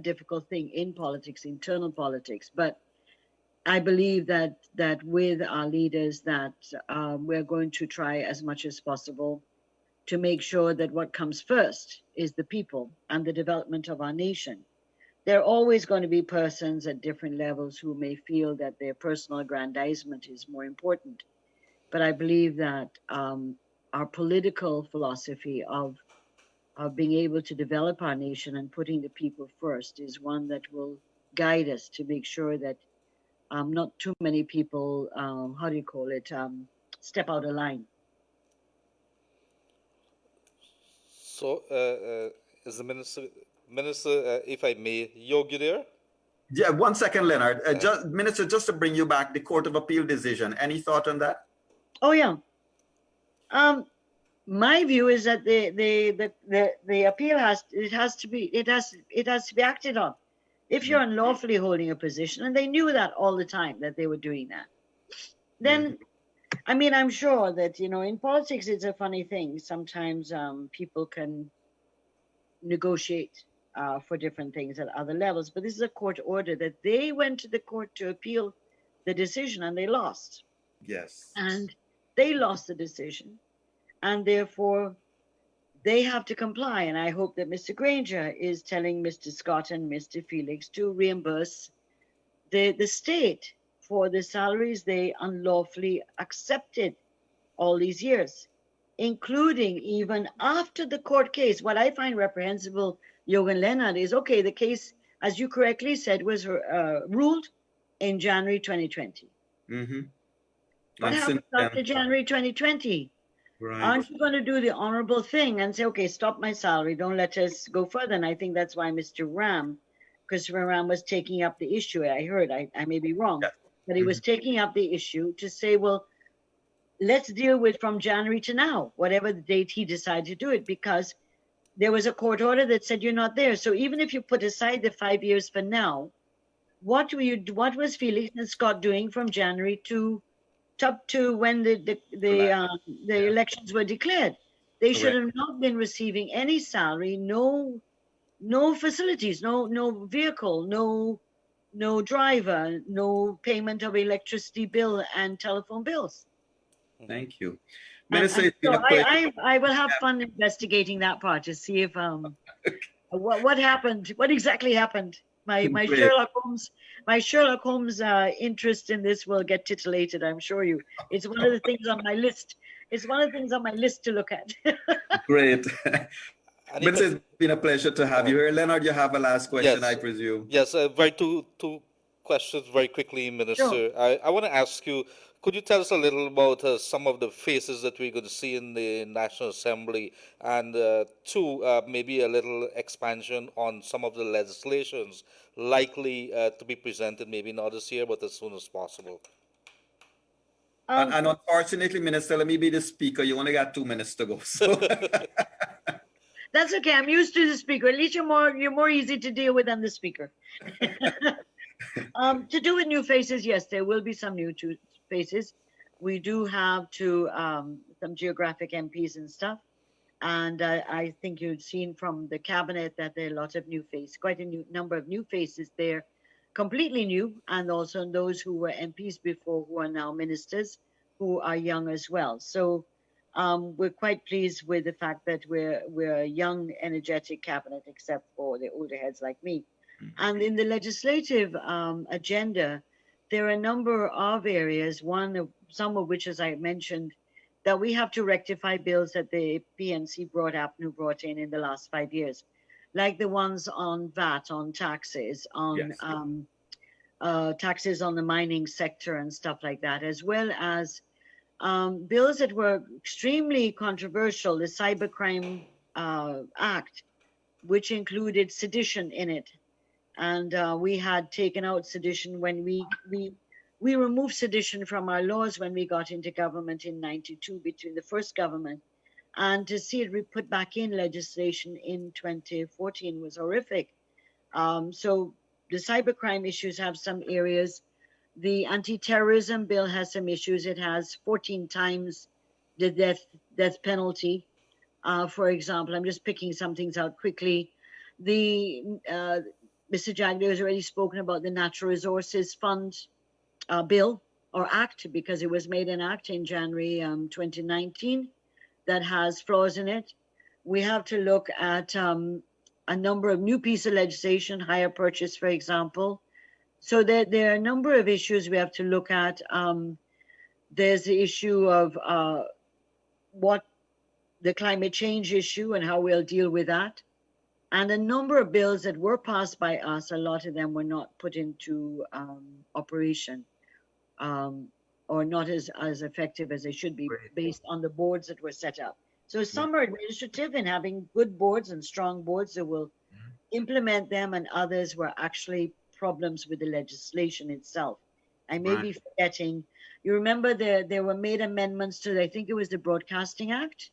difficult thing in politics, internal politics. But I believe that with our leaders that we're going to try as much as possible to make sure that what comes first is the people and the development of our nation. There are always going to be persons at different levels who may feel that their personal aggrandizement is more important. But I believe that our political philosophy of being able to develop our nation and putting the people first is one that will guide us to make sure that not too many people, how do you call it, step out of line. So, is the minister, if I may, Yogi there? Yeah, 1 second, Leonard. Minister, just to bring you back, the Court of Appeal decision. Any thought on that? Oh yeah. My view is that the appeal has to be acted on. If you're unlawfully holding a position, and they knew that all the time that they were doing that, then I mean, I'm sure that, you know, in politics, it's a funny thing. Sometimes people can negotiate for different things at other levels, but this is a court order that they went to the court to appeal the decision and they lost. Yes. And they lost the decision, and therefore they have to comply. And I hope that Mr. Granger is telling Mr. Scott and Mr. Felix to reimburse the state for the salaries they unlawfully accepted all these years, including even after the court case. What I find reprehensible, Jogan Leonard, is okay, the case, as you correctly said, was ruled in January 2020. What happens after January 2020? Right. Aren't you going to do the honorable thing and say, okay, stop my salary, don't let us go further? And I think that's why Christopher Ram was taking up the issue. I heard, I may be wrong, but he was taking up the issue to say, well, let's deal with from January to now, whatever the date he decided to do it, because there was a court order that said you're not there. So even if you put aside the 5 years for now, what was Felix and Scott doing from January to up to when the elections were declared? They should have not been receiving any salary, no facilities, no vehicle, no driver, no payment of electricity bill and telephone bills. Thank you. Minister, so I will have fun investigating that part to see if what happened, what exactly happened. My Sherlock Holmes interest in this will get titillated, I'm sure you. It's one of the things on my list. It's one of the things on my list to look at. Great. Minister, it's been a pleasure to have you here. Leonard, you have a last question, I presume. Yes, two questions very quickly, Minister. Sure. I want to ask you, could you tell us a little about some of the faces that we're going to see in the National Assembly, and two, maybe a little expansion on some of the legislations likely to be presented, maybe not this year, but as soon as possible? And unfortunately, Minister, let me be the speaker. You only got 2 minutes to go. So. That's okay. I'm used to the speaker. At least you're more easy to deal with than the speaker. To do with new faces, yes, there will be some new faces. We do have some geographic MPs and stuff, and I think you've seen from the cabinet that there are lots of new faces, quite a number of new faces there, completely new, and also those who were MPs before who are now ministers, who are young as well. So we're quite pleased with the fact that we're a young, energetic cabinet, except for the older heads like me. And in the legislative agenda, there are a number of areas, some of which, as I mentioned, that we have to rectify bills that the PNC APNU brought in the last 5 years, like the ones on VAT, on taxes, on taxes on the mining sector and stuff like that, as well as bills that were extremely controversial, the Cybercrime Act, which included sedition in it. And we had taken out sedition when we removed sedition from our laws when we got into government in '92 between the first government, and to see it put back in legislation in 2014 was horrific. So the cybercrime issues have some areas. The anti-terrorism bill has some issues. It has 14 times the death penalty. For example, I'm just picking some things out quickly. Mr. Jagdeo has already spoken about the Natural Resources Fund. bill or act, because it was made an act in January 2019 that has flaws in it. We have to look at a number of new pieces of legislation, hire purchase, for example. So there are a number of issues we have to look at. There's the issue of what the climate change issue and how we'll deal with that. And a number of bills that were passed by us, a lot of them were not put into operation or not as effective as they should be based on the boards that were set up. So some are administrative and having good boards and strong boards that will implement them, and others were actually problems with the legislation itself. I may be forgetting. You remember there were made amendments to, I think it was the Broadcasting Act.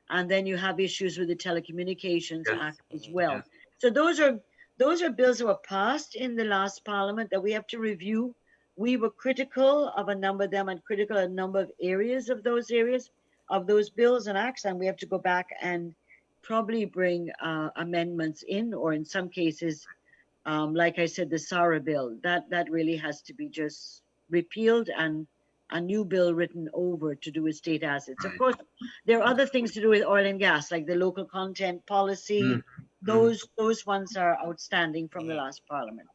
And then you have issues with the Telecommunications Act as well. So those are bills that were passed in the last Parliament that we have to review. We were critical of a number of them and critical of a number of areas of those bills and acts, and we have to go back and probably bring amendments in, or in some cases, like I said, the SARA bill, that really has to be just repealed and a new bill written over to do with state assets. Of course, there are other things to do with oil and gas, like the local content policy. Those ones are outstanding from the last Parliament.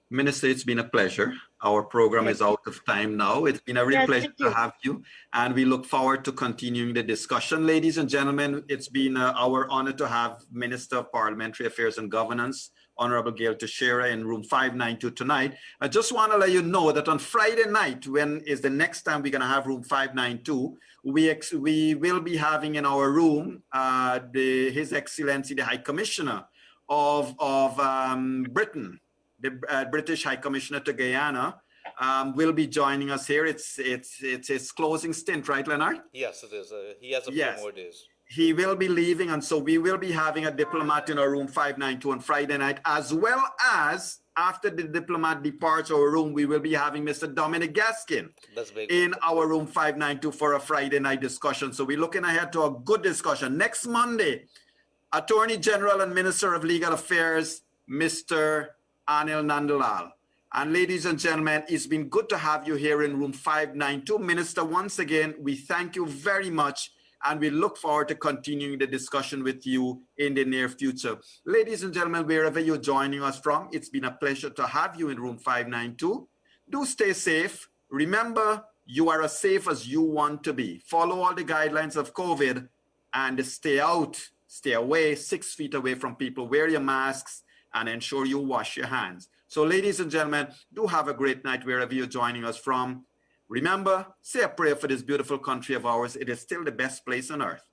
Minister, it's been a pleasure. Our program is out of time now. It's been a real pleasure to have you, and we look forward to continuing the discussion. Ladies and gentlemen, it's been our honor to have Minister of Parliamentary Affairs and Governance, Honorable Gail Teixeira, in room 592 tonight. I just want to let you know that on Friday night, when is the next time we're going to have room 592, we will be having in our room His Excellency, the High Commissioner of Britain, the British High Commissioner to Guyana, will be joining us here. It's his closing stint, right, Leonard? Yes, it is. He has a few more days. He will be leaving, and so we will be having a diplomat in our room 592 on Friday night, as well as after the diplomat departs our room, we will be having Mr. Dominic Gaskin in our room 592 for a Friday night discussion. So we're looking ahead to a good discussion. Next Monday, Attorney General and Minister of Legal Affairs, Mr. Anil Nandalal. And ladies and gentlemen, it's been good to have you here in room 592. Minister, once again, we thank you very much, and we look forward to continuing the discussion with you in the near future. Ladies and gentlemen, wherever you're joining us from, it's been a pleasure to have you in room 592. Do stay safe. Remember, you are as safe as you want to be. Follow all the guidelines of COVID and stay out, stay away, 6 feet away from people. Wear your masks and ensure you wash your hands. So ladies and gentlemen, do have a great night wherever you're joining us from. Remember, say a prayer for this beautiful country of ours. It is still the best place on earth.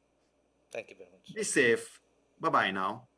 Thank you very much. Be safe. Bye-bye now.